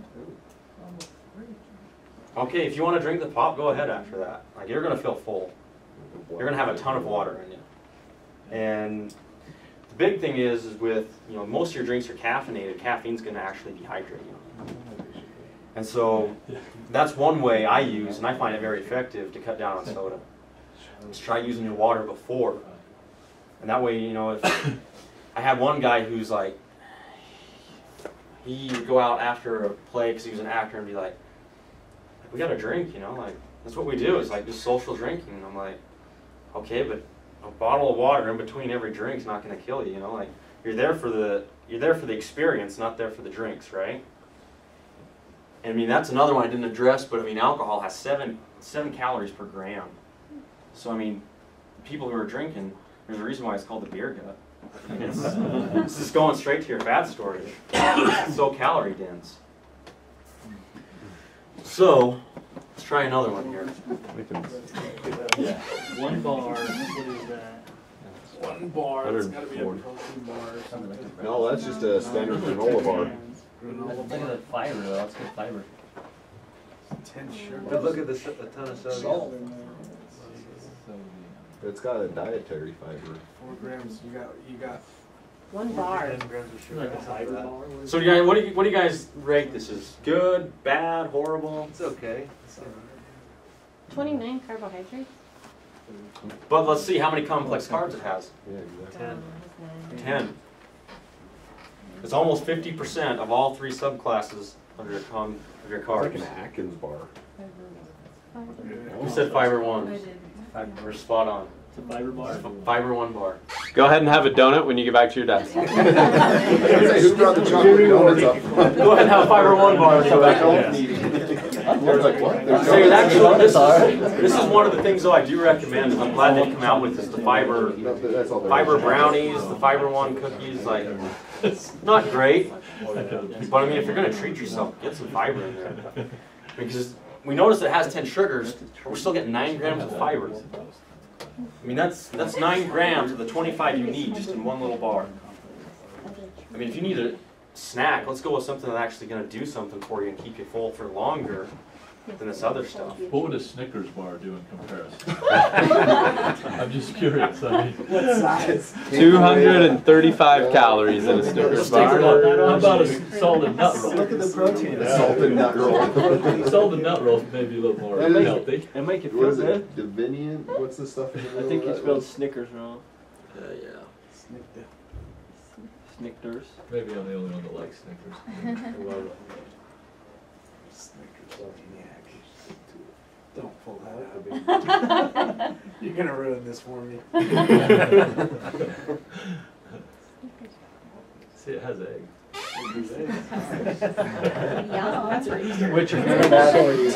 C: Okay, if you want to drink the pop, go ahead after that. Like, you're going to feel full. You're going to have a ton of water in you. And the big thing is with, you know, most of your drinks are caffeinated. Caffeine's going to actually dehydrate you. And so that's one way I use, and I find it very effective to cut down on soda. Just try using your water before. And that way, you know, if I had one guy who's like, he would go out after a play because he was an actor and be like, we got to drink, you know, like, that's what we do, is like just social drinking. And I'm like, okay, but a bottle of water in between every drink's not going to kill you, you know, like, you're there for the experience, not there for the drinks, right? And I mean, that's another one I didn't address, but I mean, alcohol has 7 calories per gram. So I mean, people who are drinking, there's a reason why it's called the beer gut. It's just going straight to your fat storage. It's so calorie dense. So, let's try another one here.
E: Yeah. 1 bar, what is that?
L: 1 bar, it's got to be a protein bar or something.
G: No, that's just a standard granola bar.
E: Look at the fiber though, that's good fiber.
L: 10 sugar.
K: But look at a ton of soda.
G: It's got a dietary fiber.
L: 4 grams. You got
F: 1 bar.
L: 10 grams of sugar.
E: Like a fiber bar.
C: So you guys, what do you guys rate this as? Good, bad, horrible?
K: It's okay.
J: 29 carbohydrates.
C: But let's see how many complex carbs it has.
G: Yeah, exactly.
C: 10. It's almost 50% of all 3 subclasses of your
G: It's like
C: carbs.
G: an Atkins bar.
C: Who said fiber 1? We're spot on.
E: It's a fiber bar.
C: Fiber 1 bar.
I: Go ahead and have a donut when you get back to your desk.
G: Say, who brought the chocolate donuts up?
C: Go ahead and have a fiber 1 bar and come back home.
G: They're like, what?
C: So actually, this is one of the things though I do recommend. I'm glad they've come out with this, the fiber brownies, the fiber 1 cookies. Like, not great, but I mean, if you're gonna treat yourself, get some fiber in there. Because we notice it has 10 sugars, but we're still getting 9 grams of fiber. I mean, that's 9 grams of the 25 you need just in one little bar. I mean, if you need a snack, let's go with something that's actually going to do something for you and keep you full for longer than this other stuff.
D: What would a Snickers bar do in comparison? I'm just curious. I mean,
L: What size?
I: 235 calories in a Snickers bar.
D: How about a salted nut roll?
K: Look at the protein.
G: Salted nut roll.
D: Salted nut rolls may be a little more healthy.
E: It make you
G: What
E: feel
G: is
E: good.
G: it? Divinian? What's the stuff in the
E: I
G: middle
E: think
G: of
E: you
G: that?
E: spelled Snickers wrong.
C: Yeah.
E: Snickers.
D: Maybe I'm the only one that likes Snickers.
L: Don't pull that out. You're gonna ruin this for me.
D: See, it has egg.
F: Yum. That's for Easter.
E: Which are good or bad for you?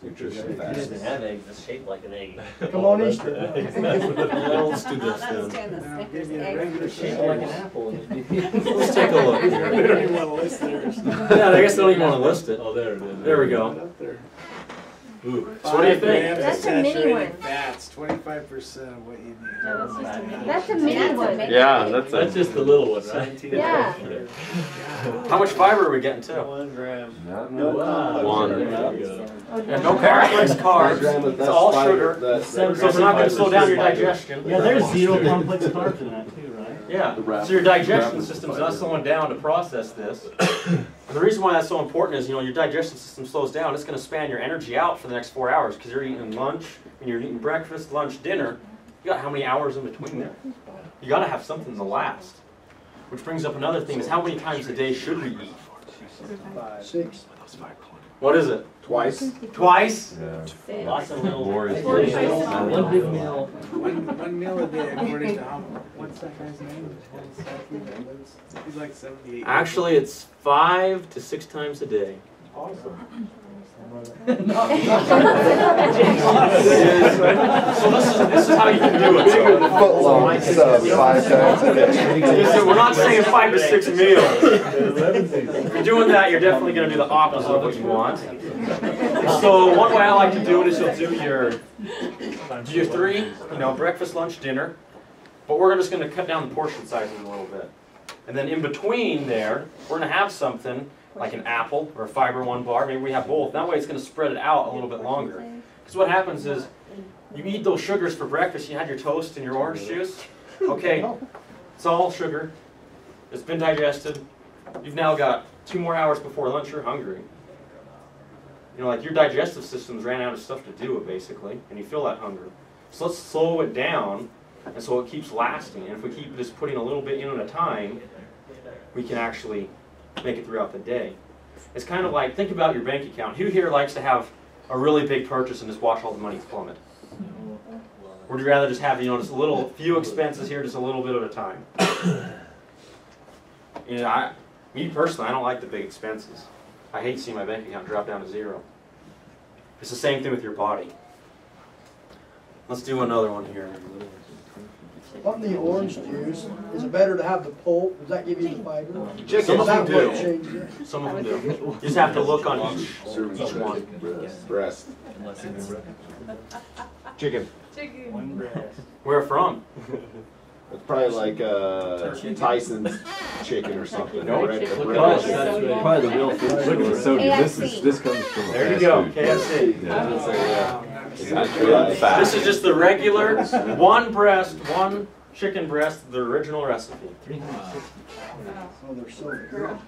G: Nutrition
E: It
G: facts.
E: doesn't have eggs, it's shaped like an egg.
D: Come on, Easter.
C: Let's do this
F: Let's
C: then.
F: do the Snickers
L: Give you a
F: egg.
L: regular
E: It's shaped like an apple.
C: Let's take a look.
L: They don't even want to list theirs.
C: Yeah, I guess they don't even want to list it.
D: Oh, there it is.
C: There we go.
L: Up there.
D: Ooh.
C: So what do you
L: 5
C: think?
L: grams of
J: That's a mini
L: saturated
J: one.
L: fats, 25% of what you need.
J: No, that's just a mini.
F: That's
J: That's
F: a
J: a mini
F: mini
J: one.
F: one.
I: Yeah, that's
D: That's
I: a.
D: just the little one, right?
J: Yeah.
C: How much fiber are we getting too?
E: 1 gram.
D: Wow.
I: One.
D: There you go.
C: And no complex carbs. It's all sugar. So it's not going to slow down your digestion.
E: Yeah, there's 0 complex carbs in that too, right?
C: Yeah. So your digestion system's not slowing down to process this. And the reason why that's so important is, you know, your digestion system slows down. It's going to span your energy out for the next 4 hours because you're eating lunch, and you're eating breakfast, lunch, dinner. You got how many hours in between there? You got to have something to last. Which brings up another thing: is how many times a day should we eat?
K: 6.
C: What is it?
G: Twice.
C: Twice?
H: Yeah.
E: Lots of little.
H: Glorious.
E: One big meal.
L: One meal a day, according to how, what's that guy's name? He's like 78.
C: Actually, it's 5 to 6 times a day.
L: Awesome.
C: So this is how you can do it. So.
G: Footlong sub 5 times a day.
C: So we're not saying 5 to 6 meals. If you're doing that, you're definitely going to do the opposite of what you want. So one way I like to do it is you'll do your 3, you know, breakfast, lunch, dinner. But we're just going to cut down the portion sizes a little bit. And then in between there, we're going to have something like an apple or a fiber 1 bar. Maybe we have both. That way it's going to spread it out a little bit longer. Because what happens is you eat those sugars for breakfast. You had your toast and your orange juice. Okay, it's all sugar. It's been digested. You've now got 2 more hours before lunch. You're hungry. You know, like your digestive system's ran out of stuff to do, basically, and you feel that hunger. So let's slow it down, and so it keeps lasting. And if we keep just putting a little bit in at a time, we can actually make it throughout the day. It's kind of like, think about your bank account. Who here likes to have a really big purchase and just watch all the money plummet? Or would you rather just have, you know, just a little, few expenses here, just a little bit at a time? You know, me personally, I don't like the big expenses. I hate seeing my bank account drop down to 0. It's the same thing with your body. Let's do another one here.
M: On the orange juice, is it better to have the pulp? Does that give you the fiber?
C: Some of them
M: Is that what
C: do.
M: changes it?
C: Some of them do. You just have to look on each one.
G: Breast. Chicken.
E: 1 breast.
C: Where from?
G: It's probably like Tyson's chicken or something.
C: No,
G: right?
C: chicken.
G: The
C: Look
G: breast.
C: at
H: Probably the real food.
I: So
H: This comes from a
C: There you
H: fast
C: go,
H: food
C: KFC.
H: place. Yeah.
I: Saturated fat.
C: This is just the regular one breast, one chicken breast, the original recipe.
M: Oh, they're so good.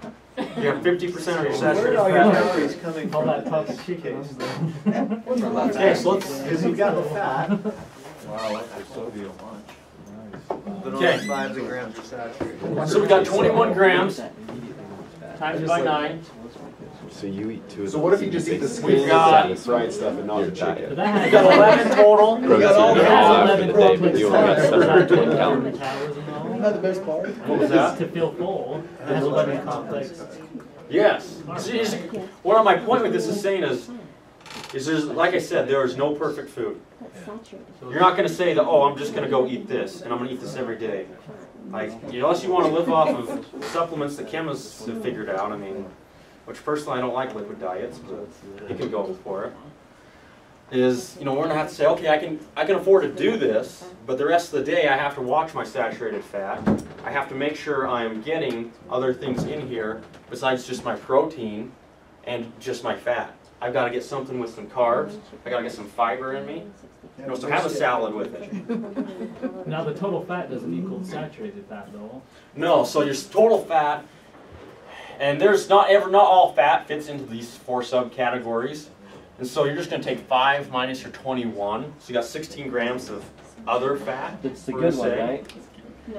C: You have 50% of your
K: Where
C: saturated
K: are your
C: fat.
K: calories coming
E: All
K: from?
E: that tough chicken.
C: Okay, so let's.
K: Because you've got the fat,
A: Wow, that's a sodium.
K: but
C: Okay.
K: only 5 grams of saturated.
C: So we got 21 grams times by 9.
I: So you eat two of
G: So what if you just eat the
C: We've
G: skin
C: got-
G: and the fried stuff and not the
E: But
G: chicken?
E: that has
C: We got 11 total.
I: protein
M: all the-
I: all after
E: 11
I: the day, but you only got
E: calories.
I: 710 calories.
M: Isn't that the best part?
C: What was that?
E: To feel full, it has 11 complex.
C: Yes. See, what my point with this is saying is there's, like I said, there is no perfect food. You're not going to say that, oh, I'm just going to go eat this, and I'm going to eat this every day. Like, unless you want to live off of supplements that chemists have figured out, I mean, which personally I don't like liquid diets, but you can go for it. Is, we're going to have to say, okay, I can afford to do this, but the rest of the day I have to watch my saturated fat. I have to make sure I'm getting other things in here besides just my protein and just my fat. I've got to get something with some carbs. I got to get some fiber in me. So have a salad with it.
E: Now the total fat doesn't equal saturated fat though.
C: No, so your total fat, and there's not all fat fits into these 4 subcategories. And so you're just going to take 5 minus your 21. So you got 16 grams of other fat.
N: It's the
C: we're
N: good
C: gonna
N: one,
C: say.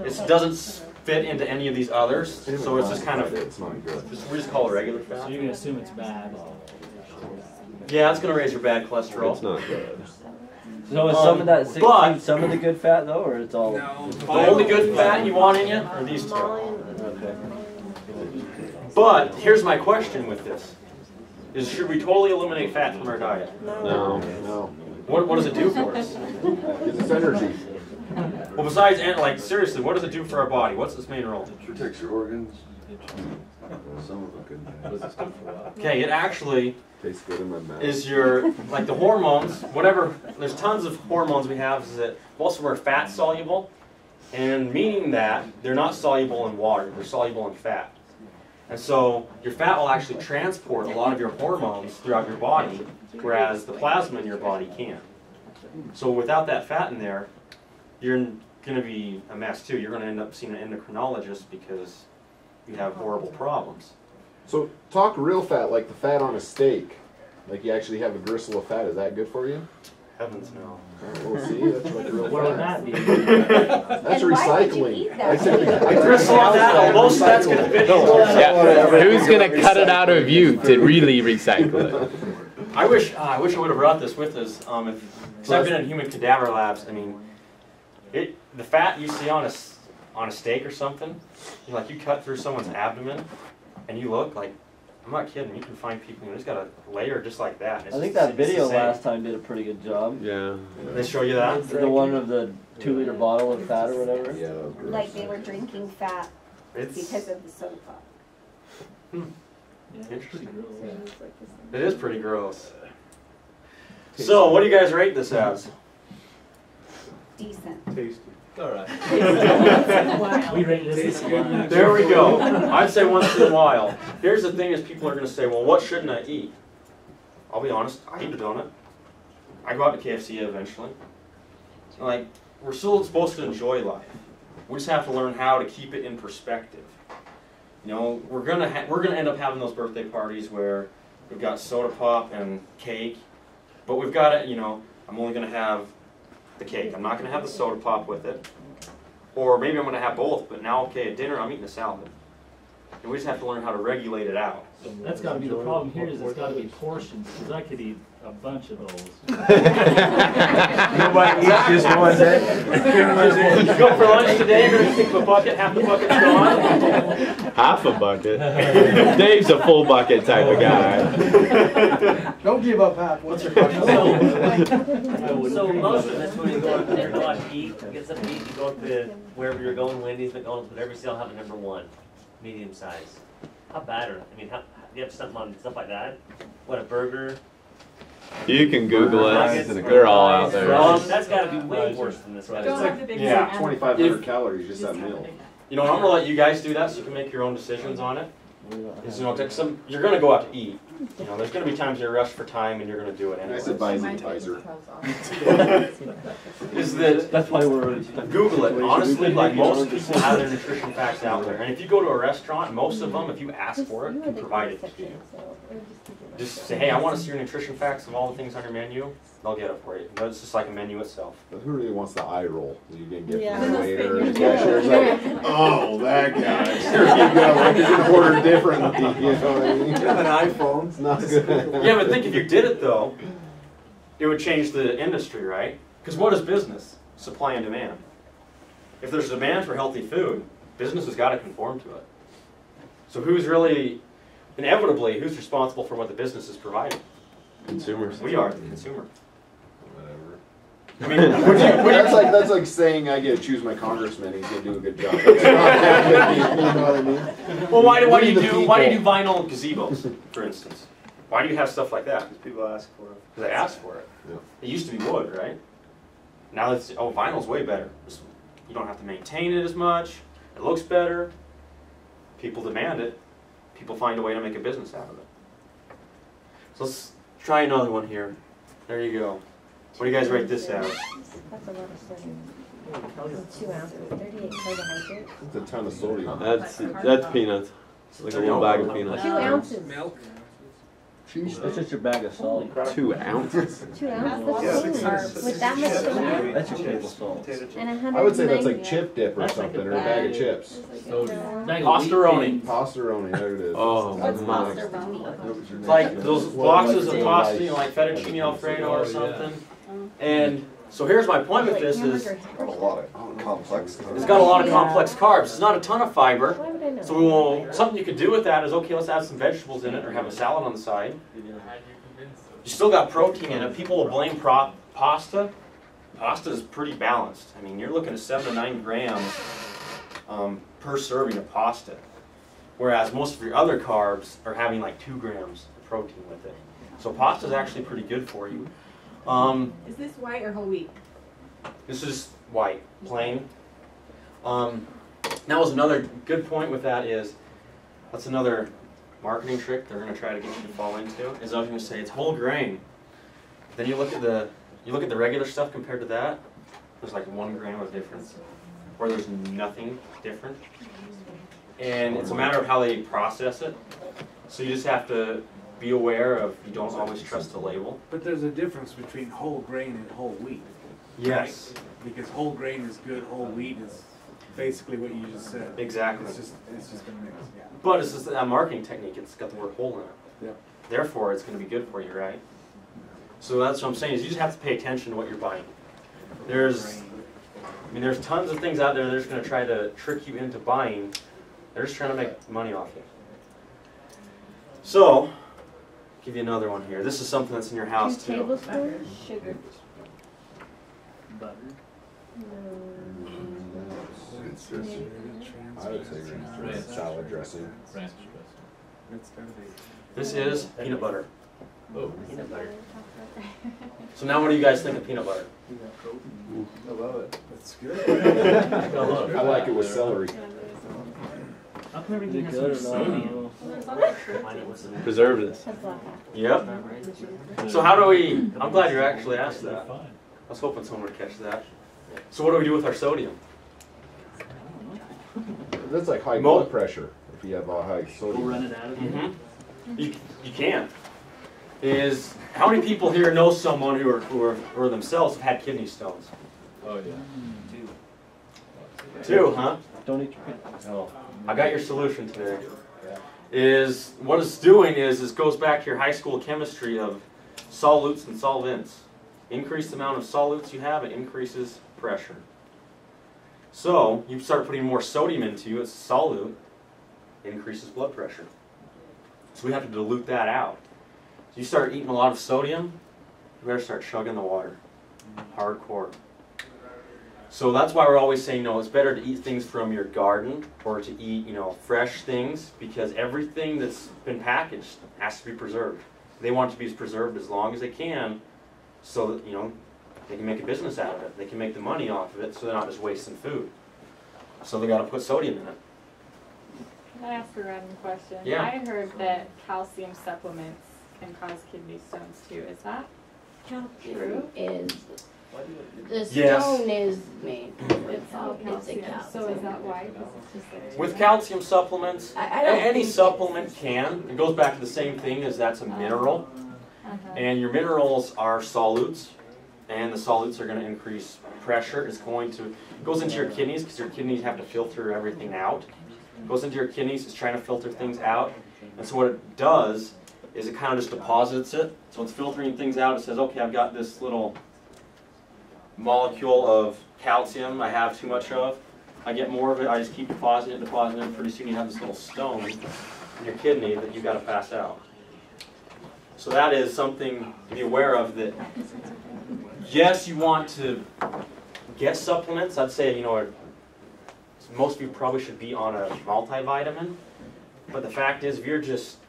N: right?
C: It doesn't fit into any of these others, so it's just kind of,
G: It's not good.
C: we just call it regular
E: So
C: fat.
E: you're gonna assume it's bad.
C: Yeah, it's going to raise your bad cholesterol.
I: It's not good.
N: So is some of that 16
C: but-
N: some of the good fat though, or it's all?
C: The only good fat you want in you are these two.
N: Okay.
C: But here's my question with this: is should we totally eliminate fat from our diet?
I: No.
G: No.
C: What does it do for us?
G: Gives us energy.
C: Well, besides, like seriously, what does it do for our body? What's its main role?
H: Protects your organs. Some of it good.
C: Okay, it actually
G: Tastes good in my mouth.
C: is your, like the hormones, whatever, there's tons of hormones we have, is that most of them are fat soluble, and meaning that they're not soluble in water, they're soluble in fat. And so your fat will actually transport a lot of your hormones throughout your body, whereas the plasma in your body can't. So without that fat in there, you're going to be a mess too. You're going to end up seeing an endocrinologist because you have horrible problems.
G: So talk real fat, like the fat on a steak. Like you actually have a gristle of fat. Is that good for you?
C: Heavens no.
G: We'll see. That's like real
E: What would
G: fat.
E: that be?
G: That's
F: And why would you
G: recycling.
F: eat that?
G: I said,
C: Gristle on that, most of that's going to fit into
I: Yeah. Who's gonna cut it out of you to really recycle it?
C: I wish I would have brought this with us. Because I've been in human cadaver labs. I mean, the fat you see on a steak or something, you cut through someone's abdomen, and you look like, I'm not kidding. You can find people who just got a layer just like that. And it's
N: I think
C: just-
N: that
C: it's the
N: video
C: same.
N: last time did a pretty good job.
I: Yeah.
C: They show you that.
N: The one of the 2-liter bottle of fat or whatever.
G: yeah, that was gross.
F: Like they were drinking fat
C: It's
F: because of the soda pop.
E: Yeah, it's pretty gross.
C: it is pretty gross. So, what do you guys rate this as?
F: Decent.
A: Tasty.
D: Alright.
E: We rate this as
C: There we go. I'd say once in a while. Here's the thing: is people are going to say, "Well, what shouldn't I eat?" I'll be honest. I eat a donut. I go out to KFC eventually. Like, we're still supposed to enjoy life. We just have to learn how to keep it in perspective. We're gonna end up having those birthday parties where we've got soda pop and cake, but we've got to, I'm only gonna have the cake. I'm not gonna have the soda pop with it. Or maybe I'm going to have both, but now, okay, at dinner I'm eating a salad. And we just have to learn how to regulate it out.
E: That's got to be the problem here is it's got to be portions, because I could eat a bunch of those.
H: Nobody eats just one day.
C: You go for lunch today, you're going to take a bucket, half the bucket's gone.
I: Half a bucket. Dave's a full bucket type of guy.
M: Don't give up half.
C: What's your question?
O: So most of us, when you go out there to go out to eat, get something to eat, you go up to wherever you're going, Wendy's, McDonald's, whatever, you still have a number one, medium size. How bad are, do you have something on stuff like that? What, a burger?
I: You can Google it. They're all out there.
O: That's got to be way worse than this.
G: It's like, 2,500 calories just that meal.
C: I'm going to let you guys do that so you can make your own decisions on it. is, you know, you're going to go out to eat. You know, there's going to be times you're rushed for time and you're going to do it anyway.
G: Nice advisor.
C: Is that
N: That's why we're
C: Google it. Honestly, like most people have their nutrition facts out there, and if you go to a restaurant, most of them, if you ask for it, can provide it to you. Just say, hey, I want to see your nutrition facts of all the things on your menu. They'll get it for you. It's just like a menu itself.
G: But who really wants the eye roll that you can get
F: Yeah.
G: from the waiter? And the cashier's like, oh, that guy. You're going to order differently. You know what I mean?
K: You have an iPhone.
G: It's not good.
C: Yeah, but think if you did it though, it would change the industry, right? Because what is business? Supply and demand. If there's demand for healthy food, business has got to conform to it. So who's really, inevitably, who's responsible for what the business is providing?
I: Consumers.
C: We are, the consumer.
G: Whatever.
C: I mean,
G: that's like saying I get to choose my congressman. He's gonna do a good job. It's not happening, you know what I mean?
C: Well, why do you
G: We
C: do
G: the
C: vinyl gazebos, for instance? Why do you have stuff like that?
K: Because people ask for it.
C: Because they ask for it.
G: Yeah.
C: It used to be wood, right? Now it's vinyl's way better. You don't have to maintain it as much. It looks better. People demand it. People find a way to make a business out of it. So let's try another one here. There you go. What do you guys rate this out?
J: That's a lot of sodium. 2 ounces, 38 carbohydrates.
G: It's a ton of sodium.
I: That's peanuts. It's like a little bag of peanuts.
J: 2 ounces.
L: Milk.
N: That's just your bag of salt.
I: 2 ounces.
J: 2 ounces? That's with that much sodium?
N: That's your table salt.
J: And 190.
G: I would say that's like chip dip or something, or a bag of chips.
C: Pastaroni.
G: Pastaroni, there it is.
I: Oh,
F: What's
I: my.
F: pastaroni?
C: It's like those boxes of pasta, you know, like fettuccine alfredo or something. And so here's my point with this is,
J: A
H: lot of complex.
C: it's got a lot of complex carbs. It's not a ton of fiber.
J: Why would I know?
C: So we will, something you could do with that is, okay, let's add some vegetables in it or have a salad on the side. You still got protein in it. People will blame pasta. Pasta is pretty balanced. I mean, you're looking at 7 to 9 grams per serving of pasta. Whereas most of your other carbs are having like 2 grams of protein with it. So pasta is actually pretty good for you.
F: Is this white or whole wheat?
C: This is white, plain. That was another good point with that is, that's another marketing trick they're going to try to get you to fall into, is I was going to say it's whole grain. Then you look at the regular stuff compared to that, there's like 1 gram of difference, or there's nothing different. And it's a matter of how they process it. So you just have to be aware of, you don't always trust the label.
L: But there's a difference between whole grain and whole wheat.
C: Yes.
L: Right? Because whole grain is good, whole wheat is basically what you just said.
C: Exactly.
L: It's just a mix, yeah.
C: But it's just a marketing technique, it's got the word whole in it.
L: Yep.
C: Therefore, it's going to be good for you, right? So that's what I'm saying, is you just have to pay attention to what you're buying. There's tons of things out there that are just going to try to trick you into buying. They're just trying to make money off you. So, give you another one here. This is something that's in your house
J: 2
C: too.
J: tablespoons sugar.
N: Butter.
G: It's just, I would say ranch salad dressing.
D: Ranch
L: It's gotta be.
C: This is peanut butter.
D: Oh.
O: Peanut butter.
C: So now what do you guys think of peanut butter?
K: I love it.
L: That's good.
G: I like it with celery.
E: How come everything has
N: Good
E: some
N: or not?
E: sodium?
I: Preservatives.
J: That's black.
C: Yep. So how do we, I'm glad you actually asked that. I was hoping someone would catch that. So what do we do with our sodium?
G: That's like high blood pressure if you have a high
E: We'll
G: sodium.
E: run it out of you.
C: Mm-hmm. You can't. Is how many people here know someone who are themselves have had kidney stones?
D: Oh, yeah.
C: 2, huh?
N: Don't eat your peanuts.
C: Oh, I got your solution today. Is what it's doing is goes back to your high school chemistry of solutes and solvents. Increase the amount of solutes you have, it increases pressure. So you start putting more sodium into you, it's a solute, it increases blood pressure. So we have to dilute that out. So you start eating a lot of sodium, you better start chugging the water. Hardcore. So that's why we're always saying, no, it's better to eat things from your garden or to eat, fresh things, because everything that's been packaged has to be preserved. They want it to be preserved as long as they can so that, they can make a business out of it. They can make the money off of it so they're not just wasting food. So they got to put sodium in it.
P: Can I ask a random question?
C: Yeah.
P: I heard that calcium supplements can cause kidney stones too. Is that
Q: Calcium is, the
C: Yes.
Q: stone is made,
P: it's all
Q: it's a
P: calcium?
Q: calcium.
P: So is that why? 'Cause it's just there.
C: With calcium supplements,
Q: I don't
C: any
Q: think
C: supplement can. It goes back to the same thing as that's a mineral. And your minerals are solutes, and the solutes are going to increase pressure. It's going to, it goes into your kidneys because your kidneys have to filter everything out. It goes into your kidneys, it's trying to filter things out. And so what it does is it kind of just deposits it. So it's filtering things out. It says, okay, I've got this little molecule of calcium I have too much of. I get more of it, I just keep depositing it. Pretty soon you have this little stone in your kidney that you've got to pass out. So that is something to be aware of, that yes, you want to get supplements. I'd say, you know, most of you probably should be on a multivitamin. But the fact is, if you just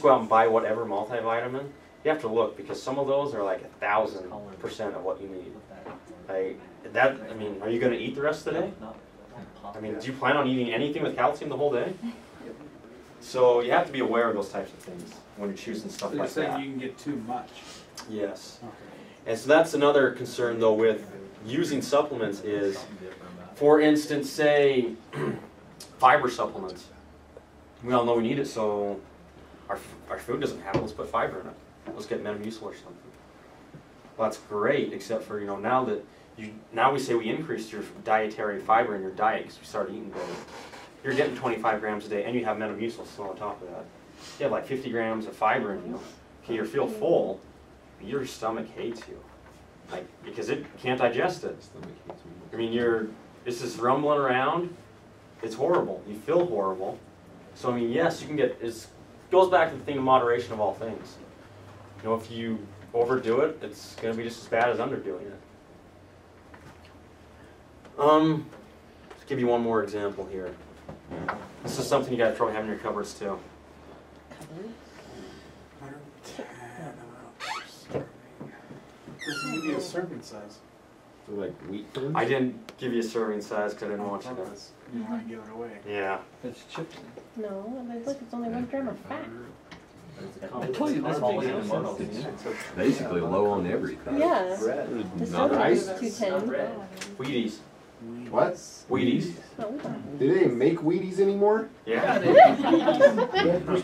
C: go out and buy whatever multivitamin, you have to look, because some of those are like 1,000% of what you need. I mean, are you going to eat the rest of the day? I mean, do you plan on eating anything with calcium the whole day? So you have to be aware of those types of things when you're choosing stuff
L: So you're
C: like
L: saying
C: that.
L: you can get too much.
C: Yes. And so that's another concern, though, with using supplements is, for instance, say fiber supplements. We all know we need it, so our food doesn't have it. Let's put fiber in it. Let's get Metamucil or something. Well, that's great, except for, you know, now we say we increased your dietary fiber in your diet because we started eating better. You're getting 25 grams a day, and you have Metamucil still on top of that. You have like 50 grams of fiber in you. Okay, you feel full, but your stomach hates you, like, because it can't digest it. I mean, it's just rumbling around. It's horrible. You feel horrible. So I mean, yes, you can get. It goes back to the thing of moderation of all things. You know, if you overdo it, it's going to be just as bad as underdoing it. Let's give you one more example here. This is something you guys probably have in your cupboards too.
L: Doesn't give you a serving size.
G: So like wheat thins?
C: I didn't give you a serving size because I didn't want you to.
L: You don't want to give it away.
C: Yeah.
N: It's chips.
Q: No, look, it's only 1 gram of fat.
N: I told you this big.
H: Basically low on everything.
Q: Yeah. The soda is 210.
C: Wheaties.
G: What?
C: Wheaties.
G: Do they make Wheaties anymore?
C: Yeah.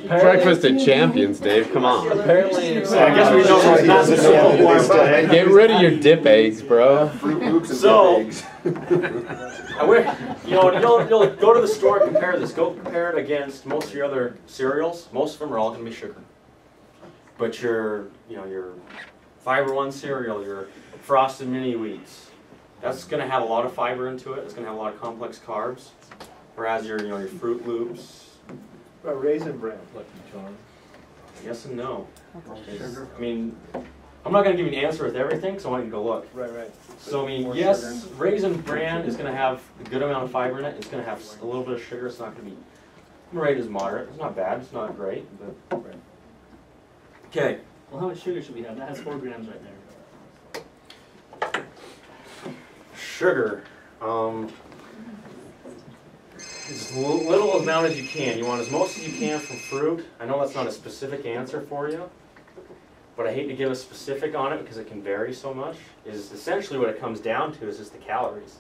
I: Breakfast at Champions, Dave. Come on.
N: Apparently,
C: I guess we don't really have this anymore.
I: Get rid of your dip eggs, bro.
G: Fruit Loops and
C: So-
G: dip eggs.
C: You know, you'll go to the store and compare this. Go compare it against most of your other cereals. Most of them are all going to be sugar. But your Fiber One cereal, your Frosted Mini Wheats, that's going to have a lot of fiber into it. It's going to have a lot of complex carbs. Whereas your Fruit Loops,
A: Raisin Bran.
C: yes and no. I mean, I'm not going to give you an answer with everything, because I want you to go look.
A: Right.
C: So I mean, yes, Raisin Bran is going to have a good amount of fiber in it. It's going to have a little bit of sugar. It's not going to be, I'm gonna rate it as moderate. It's not bad. It's not great. But okay.
N: Well, how much sugar should we have? That has 4 grams right there.
C: Sugar. As little amount as you can. You want as most as you can from fruit. I know that's not a specific answer for you, but I hate to give a specific on it because it can vary so much. Is essentially what it comes down to is just the calories.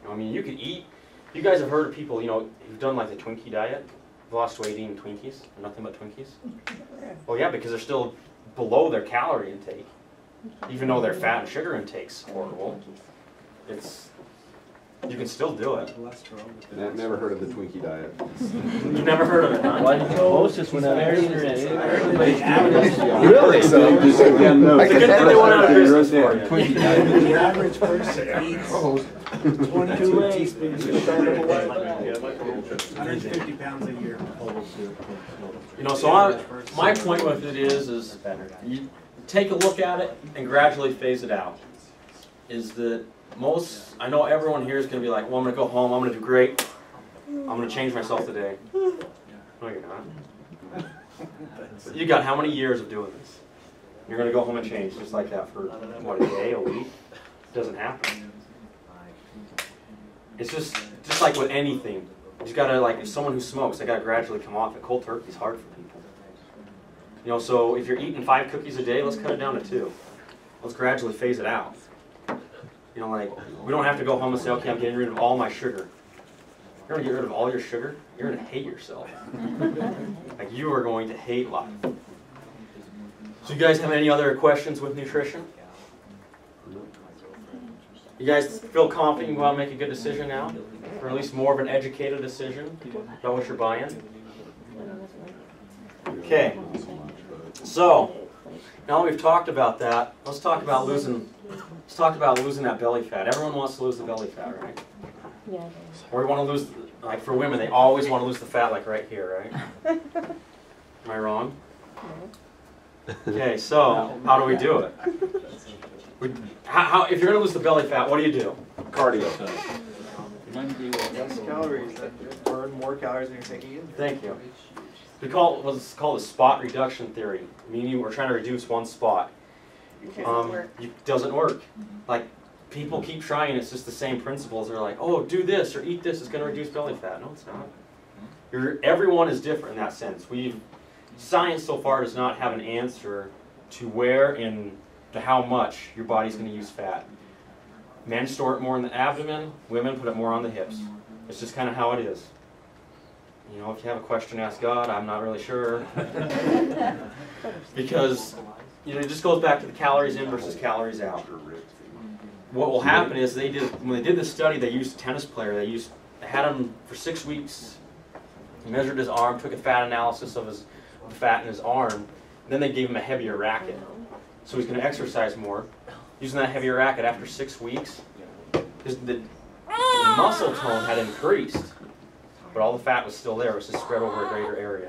C: You know, I mean, you could eat. You guys have heard of people, who've done like the Twinkie diet, lost weight eating Twinkies, or nothing but Twinkies. Well, yeah, because they're still below their calorie intake, even though their fat and sugar intake's horrible. You can still do it.
G: I've never heard of the Twinkie diet.
C: You've never heard of it, huh?
N: Why did you post this when I was
C: Really?
H: So, just again, no.
C: It's a good thing they went out of business for you.
H: Twinkie diet.
L: The average person eats 22 teaspoons of sugar, 150 pounds a year.
C: So my point with it is you take a look at it and gradually phase it out. I know everyone here is going to be like, well, I'm going to go home, I'm going to do great, I'm going to change myself today. No, you're not. You got how many years of doing this? You're going to go home and change just like that for, what, a day, a week? It doesn't happen. It's just like with anything. You just gotta, like, if someone who smokes, they gotta gradually come off it. Cold turkey's hard for people. You know, so if you're eating 5 cookies a day, let's cut it down to 2. Let's gradually phase it out. You know, like, we don't have to go home and say, okay, I'm getting rid of all my sugar. You're gonna get rid of all your sugar, you're gonna hate yourself. Like, you are going to hate life. So you guys have any other questions with nutrition? You guys feel confident you can go out and make a good decision now? Or at least more of an educated decision about what you're buying? Okay. So, now that we've talked about that, let's talk about losing that belly fat. Everyone wants to lose the belly fat, right?
Q: Yeah.
C: Or we want to lose, like for women, they always want to lose the fat like right here, right? Am I wrong? Okay, so how do we do it? If you're going to lose the belly fat, what do you do? Cardio.
K: Less calories, that burn more calories than you're taking in.
C: Thank you. We call it what's called the spot reduction theory, meaning we're trying to reduce one spot. It doesn't work. Like, people keep trying, it's just the same principles. They're like, oh, do this or eat this, it's going to reduce belly fat. No, it's not. Everyone is different in that sense. Science so far does not have an answer to where and to how much your body's going to use fat. Men store it more in the abdomen, women put it more on the hips. It's just kind of how it is. You know, if you have a question, ask God. I'm not really sure. Because, you know, it just goes back to the calories in versus calories out. What will happen is when they did this study, they used a tennis player. They had him for 6 weeks, measured his arm, took a fat analysis of the fat in his arm, then they gave him a heavier racket. So he's going to exercise more. Using that heavier racket after 6 weeks, the muscle tone had increased, but all the fat was still there. It was just spread over a greater area.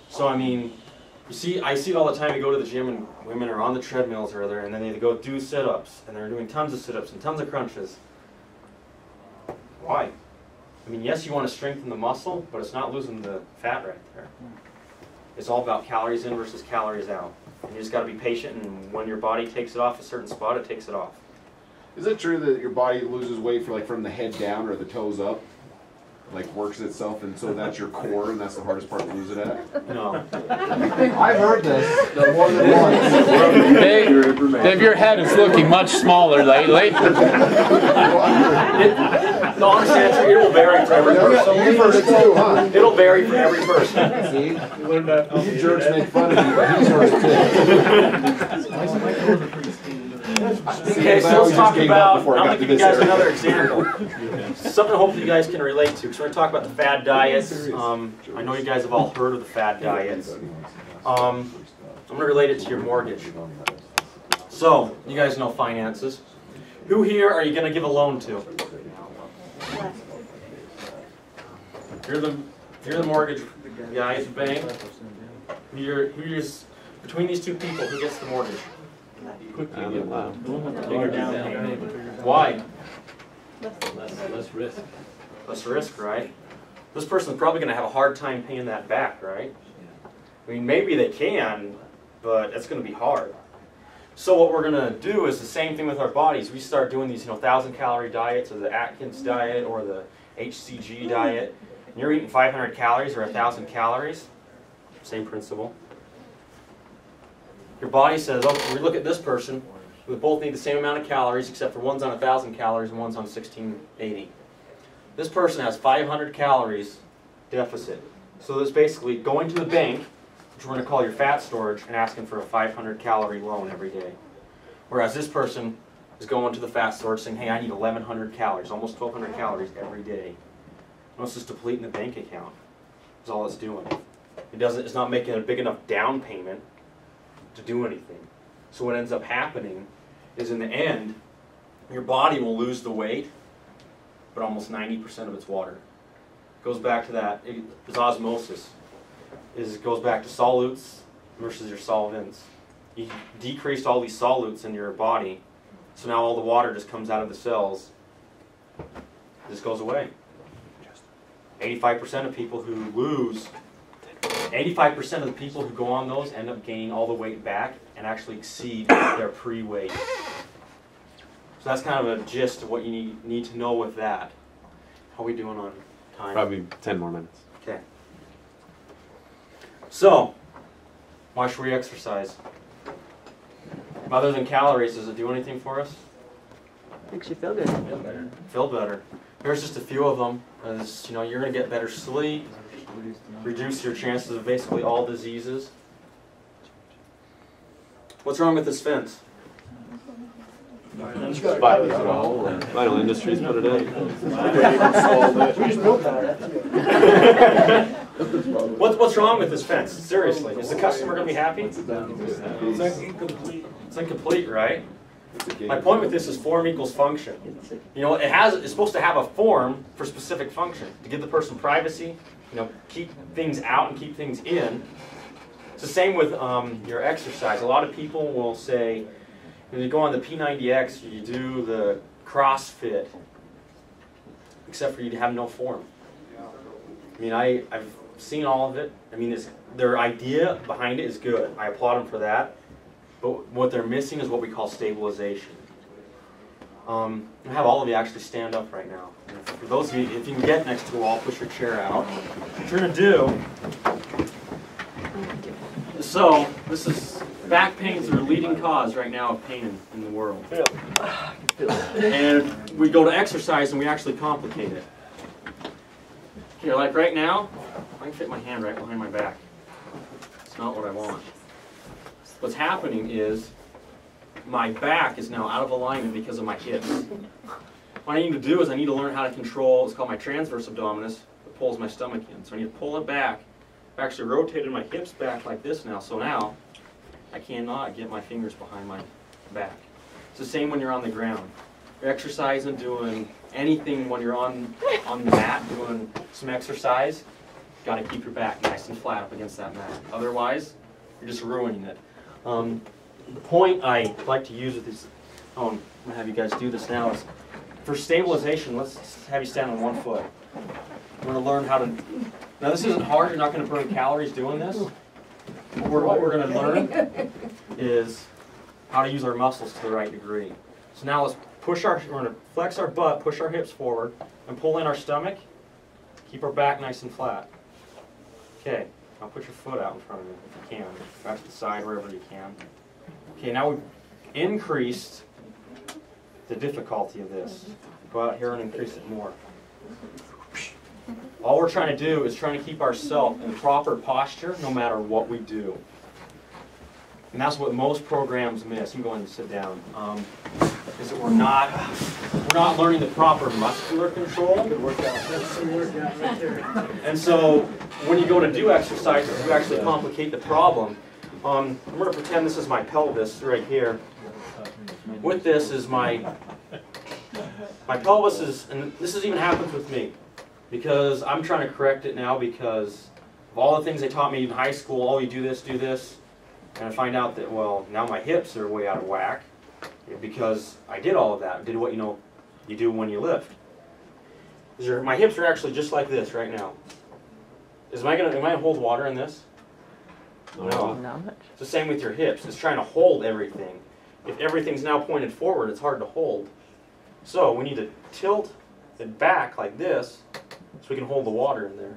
C: So, I mean, I see it all the time. You go to the gym and women are on the treadmills or other, and then they go do sit-ups, and they're doing tons of sit-ups and tons of crunches. Why? I mean, yes, you want to strengthen the muscle, but it's not losing the fat right there. It's all about calories in versus calories out. And you just got to be patient, and when your body takes it off a certain spot, it takes it off.
G: Is it true that your body loses weight from the head down or the toes up? Like works itself, and so that's your core, and that's the hardest part to lose it at?
C: No.
G: I've heard this more than once.
I: Dave, your head is looking much smaller lately.
C: The honest answer, it will vary for every person.
G: You've heard it too, huh?
C: It'll vary for every person.
G: See? You jerks make fun of me, but he's heard it too.
C: Okay, so let's talk about, I'm going to give you guys another example. Something hopefully you guys can relate to, because we're going to talk about the fad diets. I know you guys have all heard of the fad diets. I'm going to relate it to your mortgage. So, you guys know finances. Who here are you going to give a loan to? You're the mortgage guy at the bank. Between these two people, who gets the mortgage? Why?
D: Less risk.
C: Less risk, right? This person's probably going to have a hard time paying that back, right? I mean, maybe they can, but it's going to be hard. So what we're going to do is the same thing with our bodies. We start doing these 1,000-calorie diets, or the Atkins diet, or the HCG diet, and you're eating 500 calories or 1,000 calories. Same principle. Your body says, oh, we look at this person, we both need the same amount of calories, except for one's on 1,000 calories and one's on 1,680. This person has 500 calories deficit. So that's basically going to the bank, which we're going to call your fat storage, and asking for a 500-calorie loan every day. Whereas this person is going to the fat storage saying, hey, I need 1,100 calories, almost 1,200 calories every day. And it's just depleting the bank account. That's all it's doing. It's not making a big enough down payment to do anything. So what ends up happening is in the end, your body will lose the weight, but almost 90% of it's water. It goes back to that, it's osmosis. It goes back to solutes versus your solvents. You decreased all these solutes in your body, so now all the water just comes out of the cells. It just goes away. 85% of people who lose 85% of the people who go on those end up gaining all the weight back and actually exceed their pre-weight. So that's kind of a gist of what you need to know with that. How are we doing on time?
B: Probably 10 more minutes.
C: Okay. So, why should we exercise? Other than calories, does it do anything for us?
F: Makes you feel good.
C: Feel better. Here's just a few of them. As you know, you're going to get better sleep, reduce your chances of basically all diseases. What's wrong with this fence?
B: Vital Industries put it in.
C: What's wrong with this fence? Seriously, is the customer going to be happy?
L: It's incomplete.
C: It's incomplete, right? My point with this is form equals function. You know, it's supposed to have a form for specific function to give the person privacy. You know, keep things out and keep things in. It's the same with your exercise. A lot of people will say, when you go on the P90X, you do the CrossFit, except for you to have no form. I mean, I've seen all of it. I mean, their idea behind it is good. I applaud them for that. But what they're missing is what we call stabilization. I have all of you actually stand up right now. For those of you, if you can get next to the wall, push your chair out. What you're going to do, so this is, back pain is the leading cause right now of pain in the world. And we go to exercise and we actually complicate it. Here, like right now, I can fit my hand right behind my back. It's not what I want. What's happening is my back is now out of alignment because of my hips. What I need to do is I need to learn how to control, it's called my transverse abdominis, that pulls my stomach in. So I need to pull it back. I've actually rotated my hips back like this now, so now I cannot get my fingers behind my back. It's the same when you're on the ground. You're exercising, doing anything when you're on the mat, doing some exercise, you've got to keep your back nice and flat up against that mat. Otherwise, you're just ruining it. The point I like to use with this, I'm going to have you guys do this now, is for stabilization, let's have you stand on one foot. We're going to learn how to, now this isn't hard, you're not going to burn calories doing this. What we're going to learn is how to use our muscles to the right degree. So now let's we're going to flex our butt, push our hips forward, and pull in our stomach. Keep our back nice and flat. Okay, now put your foot out in front of you if you can. Back to the side, wherever you can. Okay, now we've increased the difficulty of this. Go out here and increase it more. All we're trying to do is trying to keep ourselves in proper posture no matter what we do. And that's what most programs miss. You can go ahead and sit down. Is that we're not learning the proper muscular control.
L: Good workout. That's a workout right there.
C: And so when you go to do exercises, you actually complicate the problem. I'm going to pretend this is my pelvis right here. With this is my pelvis is, and this even happens with me, because I'm trying to correct it now because of all the things they taught me in high school. Oh, you do this, and I find out that, well, now my hips are way out of whack because I did all of that. Did what you do when you lift. My hips are actually just like this right now. Am I gonna hold water in this? No. It's the same with your hips. It's trying to hold everything. If everything's now pointed forward, it's hard to hold. So we need to tilt it back like this so we can hold the water in there.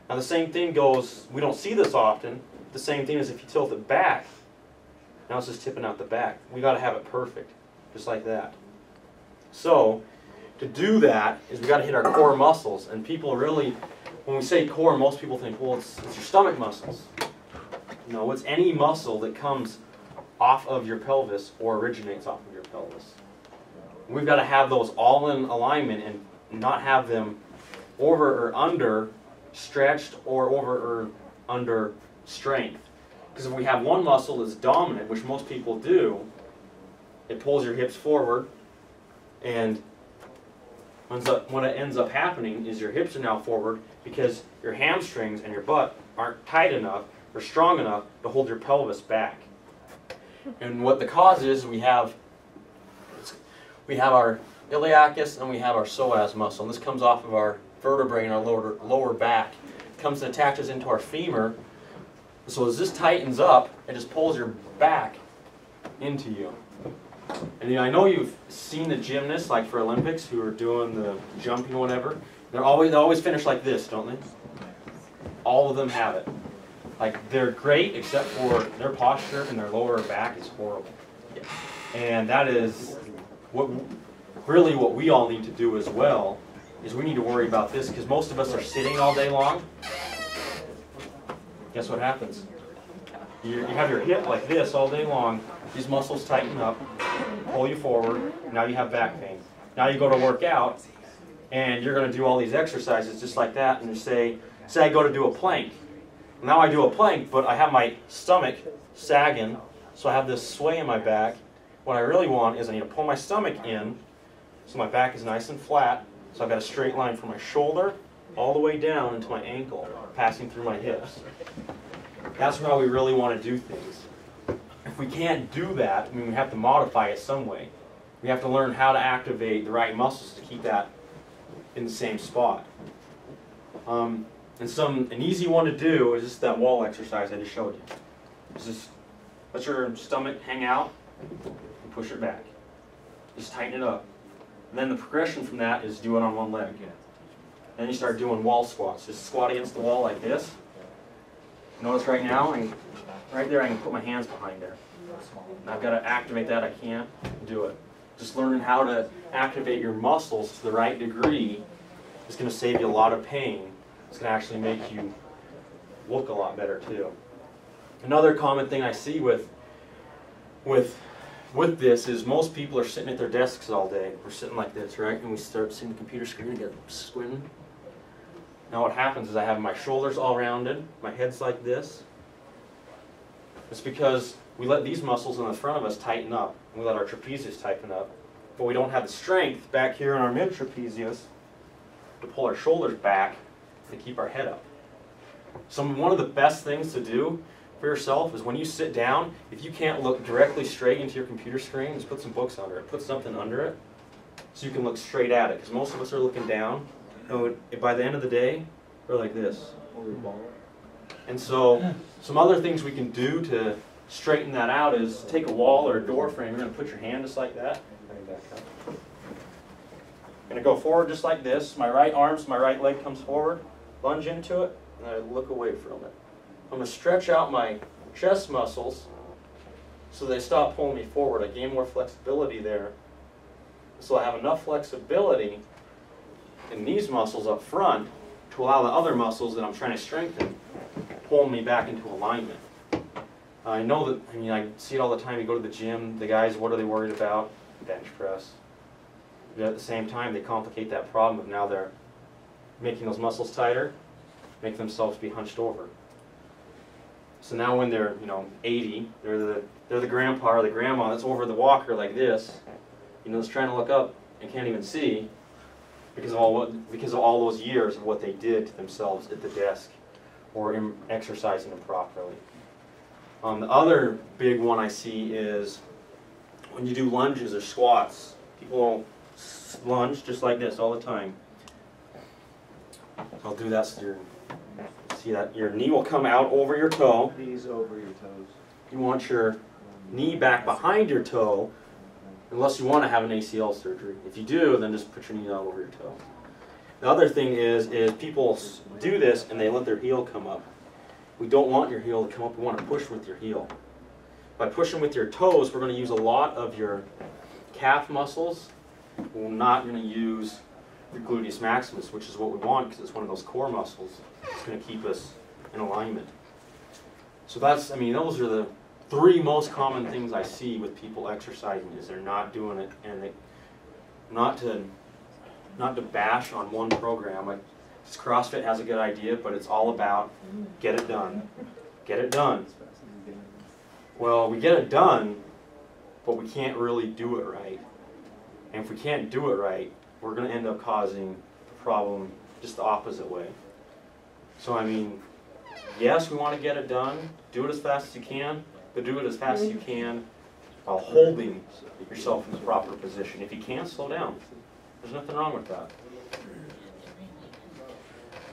C: Now the same thing goes, we don't see this often, the same thing as if you tilt it back. Now it's just tipping out the back. We got to have it perfect, just like that. So to do that is we got to hit our core muscles. And people really, when we say core, most people think, well, it's your stomach muscles. No, it's any muscle that comes off of your pelvis or originates off of your pelvis. We've got to have those all in alignment and not have them over or under stretched or over or under strength. Because if we have one muscle that's dominant, which most people do, it pulls your hips forward, and what ends up happening is your hips are now forward because your hamstrings and your butt aren't tight enough or strong enough to hold your pelvis back. And what the cause is, we have our iliacus and we have our psoas muscle. And this comes off of our vertebrae in our lower back. It comes and attaches into our femur. So as this tightens up, it just pulls your back into you. And I know you've seen the gymnasts, like for Olympics, who are doing the jumping or whatever. They always finish like this, don't they? All of them have it. Like, they're great except for their posture and their lower back is horrible. And that is what we all need to do as well, is we need to worry about this, because most of us are sitting all day long. Guess what happens? You have your hip like this all day long, these muscles tighten up, pull you forward, now you have back pain. Now you go to work out, and you're going to do all these exercises just like that, and you say I go to do a plank. Now I do a plank, but I have my stomach sagging, so I have this sway in my back. What I really want is I need to pull my stomach in, so my back is nice and flat, so I've got a straight line from my shoulder all the way down into my ankle, passing through my hips. That's how we really want to do things. If we can't do that, I mean, we have to modify it some way. We have to learn how to activate the right muscles to keep that in the same spot. An easy one to do is just that wall exercise I just showed you. Just let your stomach hang out and push it back. Just tighten it up. And then the progression from that is do it on one leg. Then you start doing wall squats. Just squat against the wall like this. Notice right now, right there I can put my hands behind there. And I've got to activate that. I can't do it. Just learning how to activate your muscles to the right degree is going to save you a lot of pain. It's going to actually make you look a lot better too. Another common thing I see with this is most people are sitting at their desks all day. We're sitting like this, right? And we start seeing the computer screen and get squinting. Now what happens is I have my shoulders all rounded, my head's like this. It's because we let these muscles in the front of us tighten up, and we let our trapezius tighten up, but we don't have the strength back here in our mid-trapezius to pull our shoulders back to keep our head up. So one of the best things to do for yourself is when you sit down, if you can't look directly straight into your computer screen, just put some books under it. Put something under it so you can look straight at it, because most of us are looking down. And by the end of the day, we're like this. And so some other things we can do to straighten that out is take a wall or a door frame. You're going to put your hand just like that. I'm going to go forward just like this. My right arm, so my right leg comes forward. Lunge into it, and I look away from it. I'm going to stretch out my chest muscles so they stop pulling me forward. I gain more flexibility there. So I have enough flexibility in these muscles up front to allow the other muscles that I'm trying to strengthen pull me back into alignment. I know that, I mean, I see it all the time. You go to the gym, the guys, what are they worried about? Bench press. But at the same time, they complicate that problem of now they're making those muscles tighter, make themselves be hunched over. So now when they're, 80, they're the grandpa or the grandma that's over the walker like this, that's trying to look up and can't even see because of all those years of what they did to themselves at the desk or in exercising improperly. The other big one I see is when you do lunges or squats, people will lunge just like this all the time. I'll do that so your knee will come out over your toe.
K: Knees over your toes.
C: You want your knee back behind your toe, unless you want to have an ACL surgery. If you do, then just put your knee out over your toe. The other thing is people do this and they let their heel come up. We don't want your heel to come up. We want to push with your heel. By pushing with your toes, we're going to use a lot of your calf muscles. We're not going to use your gluteus maximus, which is what we want because it's one of those core muscles. It's going to keep us in alignment. So those are the three most common things I see with people exercising is they're not doing it, and not to bash on one program. CrossFit has a good idea, but it's all about get it done. Get it done. Well, we get it done, but we can't really do it right. And if we can't do it right, we're going to end up causing the problem just the opposite way. So yes, we want to get it done. Do it as fast as you can, but do it as fast as you can while holding yourself in the proper position. If you can't, slow down. There's nothing wrong with that.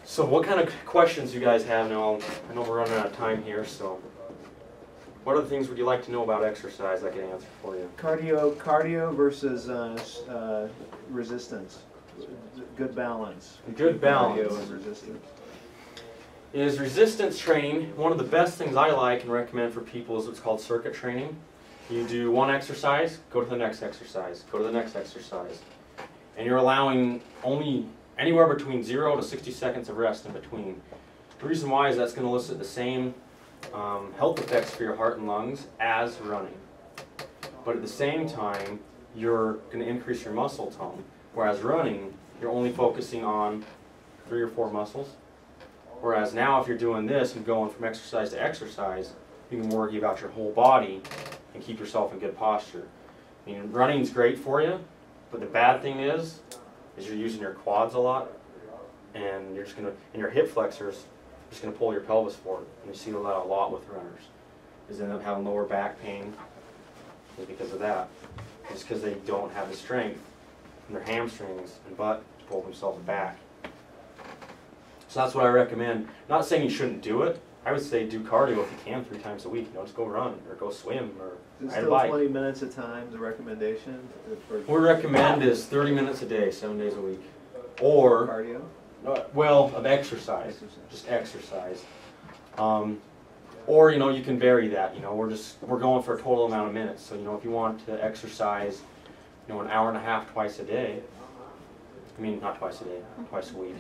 C: So what kind of questions you guys have now? I know we're running out of time here, so what other things would you like to know about exercise I can answer for you?
K: Cardio versus resistance. good balance.
C: Good balance.
K: Cardio and resistance.
C: Is resistance training. One of the best things I like and recommend for people is what's called circuit training. You do one exercise, go to the next exercise, go to the next exercise. And you're allowing only anywhere between 0 to 60 seconds of rest in between. The reason why is that's going to elicit the same health effects for your heart and lungs as running. But at the same time, you're going to increase your muscle tone. Whereas running, you're only focusing on 3 or 4 muscles. Whereas now if you're doing this and going from exercise to exercise, you can worry about your whole body and keep yourself in good posture. I mean, running's great for you, but the bad thing is you're using your quads a lot, and you're just gonna, and your hip flexors, just gonna pull your pelvis forward. And you see that a lot with runners, is they end up having lower back pain, is because of that. It's because they don't have the strength in their hamstrings and butt to pull themselves back. So that's what I recommend. Not saying you shouldn't do it. I would say do cardio if you can 3 times a week. You know, just go run or go swim or
K: Is it
C: ride a
K: still
C: bike.
K: 20 minutes at a time, the recommendation?
C: What we recommend is 30 minutes a day, 7 days a week. Or,
K: Cardio?
C: well, of exercise, just exercise. Or, you know, you can vary that. You know, we're going for a total amount of minutes. So, you know, if you want to exercise, you know, an hour and a half twice a day, I mean, not twice a day, twice a week,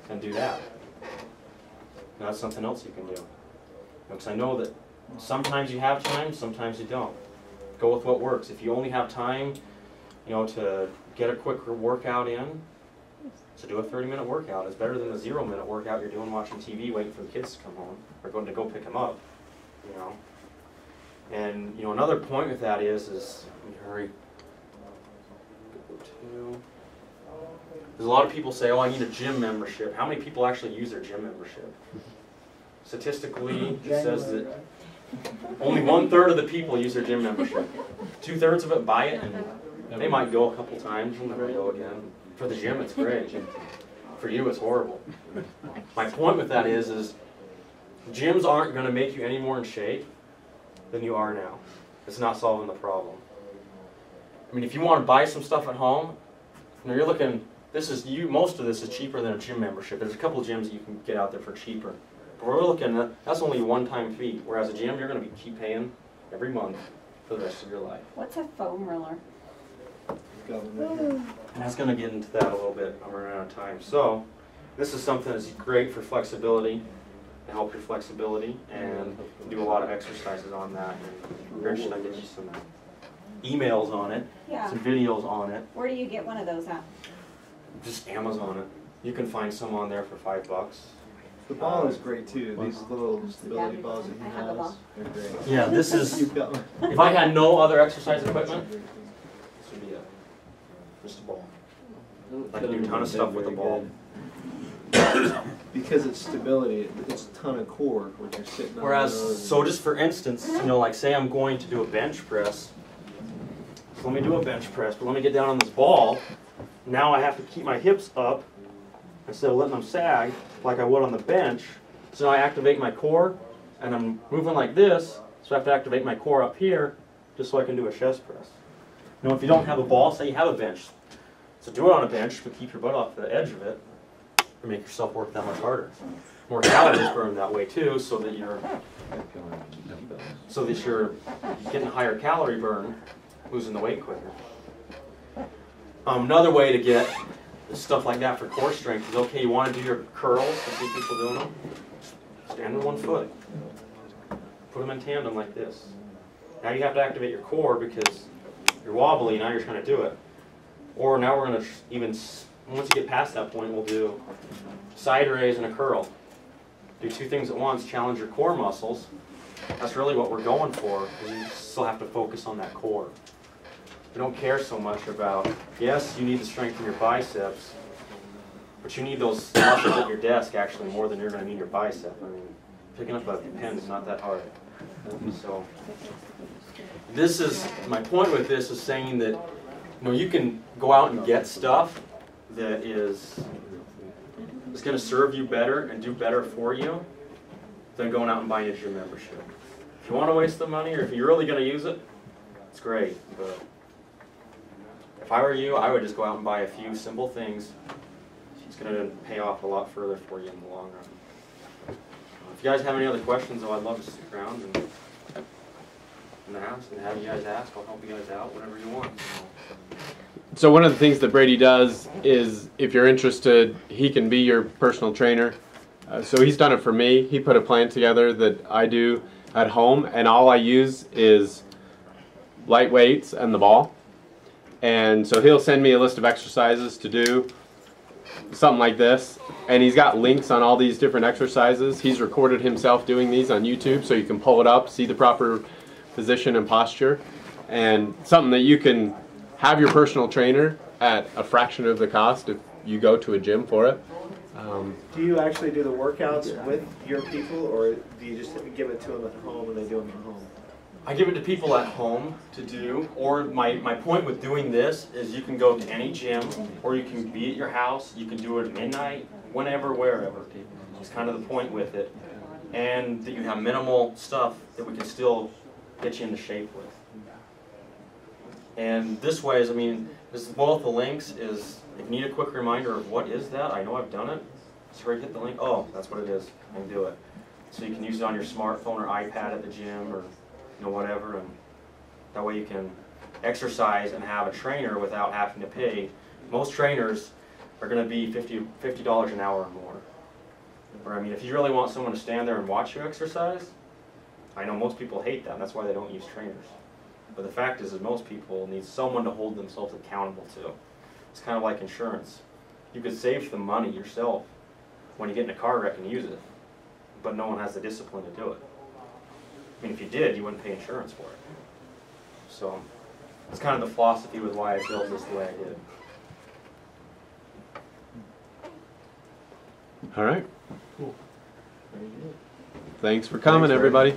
C: then do that. And that's something else you can do. Because I know that sometimes you have time, sometimes you don't. Go with what works. If you only have time, you know, to get a quick workout in, so do a 30-minute workout. It's better than the 0-minute workout you're doing watching TV, waiting for the kids to come home, or going to go pick them up, you know. And, you know, another point with that is let me hurry. There's a lot of people say, oh, I need a gym membership. How many people actually use their gym membership? Statistically, it says that only 1/3 of the people use their gym membership. 2/3 of it buy it, and they might go a couple times, and never go again. For the gym, it's great. For you, it's horrible. My point with that is gyms aren't going to make you any more in shape than you are now. It's not solving the problem. I mean, if you want to buy some stuff at home, you know, you're looking. Most of this is cheaper than a gym membership. There's a couple of gyms that you can get out there for cheaper. But we're looking at, that's only a one-time fee. Whereas a gym, you're going to keep paying every month for the rest of your life.
Q: What's a foam roller?
C: And I was going to get into that a little bit. I'm running out of time. So this is something that's great for flexibility, to help your flexibility, and do a lot of exercises on that. And Rich, should I get you some emails on it,
J: Yeah.
C: some videos on it?
J: Where do you get one of those at?
C: Just Amazon it. You can find some on there for $5.
K: The ball is great too. These little stability balls that he
J: I have a
K: has,
J: ball.
K: they're great.
C: Yeah, this is,
K: You've got one.
C: if I had no other exercise equipment, this would be it. Just a ball. I can do a ton of stuff with a ball.
K: Because it's stability, it's a ton of core when you're sitting on
C: Whereas,
K: those.
C: so just for instance, you know, like say I'm going to do a bench press. So let me do a bench press, but let me get down on this ball. Now I have to keep my hips up instead of letting them sag like I would on the bench. So now I activate my core, and I'm moving like this, so I have to activate my core up here just so I can do a chest press. You know, if you don't have a ball, say you have a bench. So do it on a bench, but keep your butt off the edge of it, and make yourself work that much harder. More calories burn that way too, so that you're getting a higher calorie burn, losing the weight quicker. Another way to get stuff like that for core strength is, okay, you want to do your curls, I see people doing them, stand on one foot, put them in tandem like this. Now you have to activate your core because you're wobbly, now you're trying to do it. Or now we're going to once you get past that point, we'll do side raise and a curl. Do 2 things at once, challenge your core muscles. That's really what we're going for, because you still have to focus on that core. We don't care so much about, yes, you need to strengthen your biceps, but you need those muscles at your desk actually more than you're going to need your bicep. I mean, picking up a pen is not that hard. So, this is, my point with this is saying that, you know, you can go out and get stuff that is going to serve you better and do better for you than going out and buying a gym membership. If you want to waste the money, or if you're really going to use it, it's great, but if if I were you, I would just go out and buy a few simple things. It's going to pay off a lot further for you in the long run. If you guys have any other questions, though, I'd love to stick around and ask and have you guys ask. I'll help you guys out, whatever you want.
B: So one of the things that Brady does is, if you're interested, he can be your personal trainer. So he's done it for me. He put a plan together that I do at home, and all I use is light weights and the ball. And so he'll send me a list of exercises to do, something like this. And he's got links on all these different exercises. He's recorded himself doing these on YouTube, so you can pull it up, see the proper position and posture. And something that you can have your personal trainer at a fraction of the cost if you go to a gym for it.
K: Do you actually do the workouts with your people, or do you just give it to them at home and they do them at home?
C: I give it to people at home to do, or my point with doing this is you can go to any gym, or you can be at your house, you can do it at midnight, whenever, wherever. It's kind of the point with it. And that you have minimal stuff that we can still get you into shape with. And this way, I mean, this is both the links is, if you need a quick reminder of what is that, I know I've done it. Just right hit the link, oh, that's what it is, and do it. So you can use it on your smartphone or iPad at the gym, or whatever, and that way you can exercise and have a trainer without having to pay. Most trainers are going to be $50 an hour or more. Or, I mean, if you really want someone to stand there and watch you exercise, I know most people hate that, and that's why they don't use trainers. But the fact is that most people need someone to hold themselves accountable to. It's kind of like insurance. You could save the money yourself when you get in a car wreck and use it, but no one has the discipline to do it. I mean, if you did, you wouldn't pay insurance for it. So it's kind of the philosophy with why I built this the way I did.
B: All right. Thanks for coming, everybody.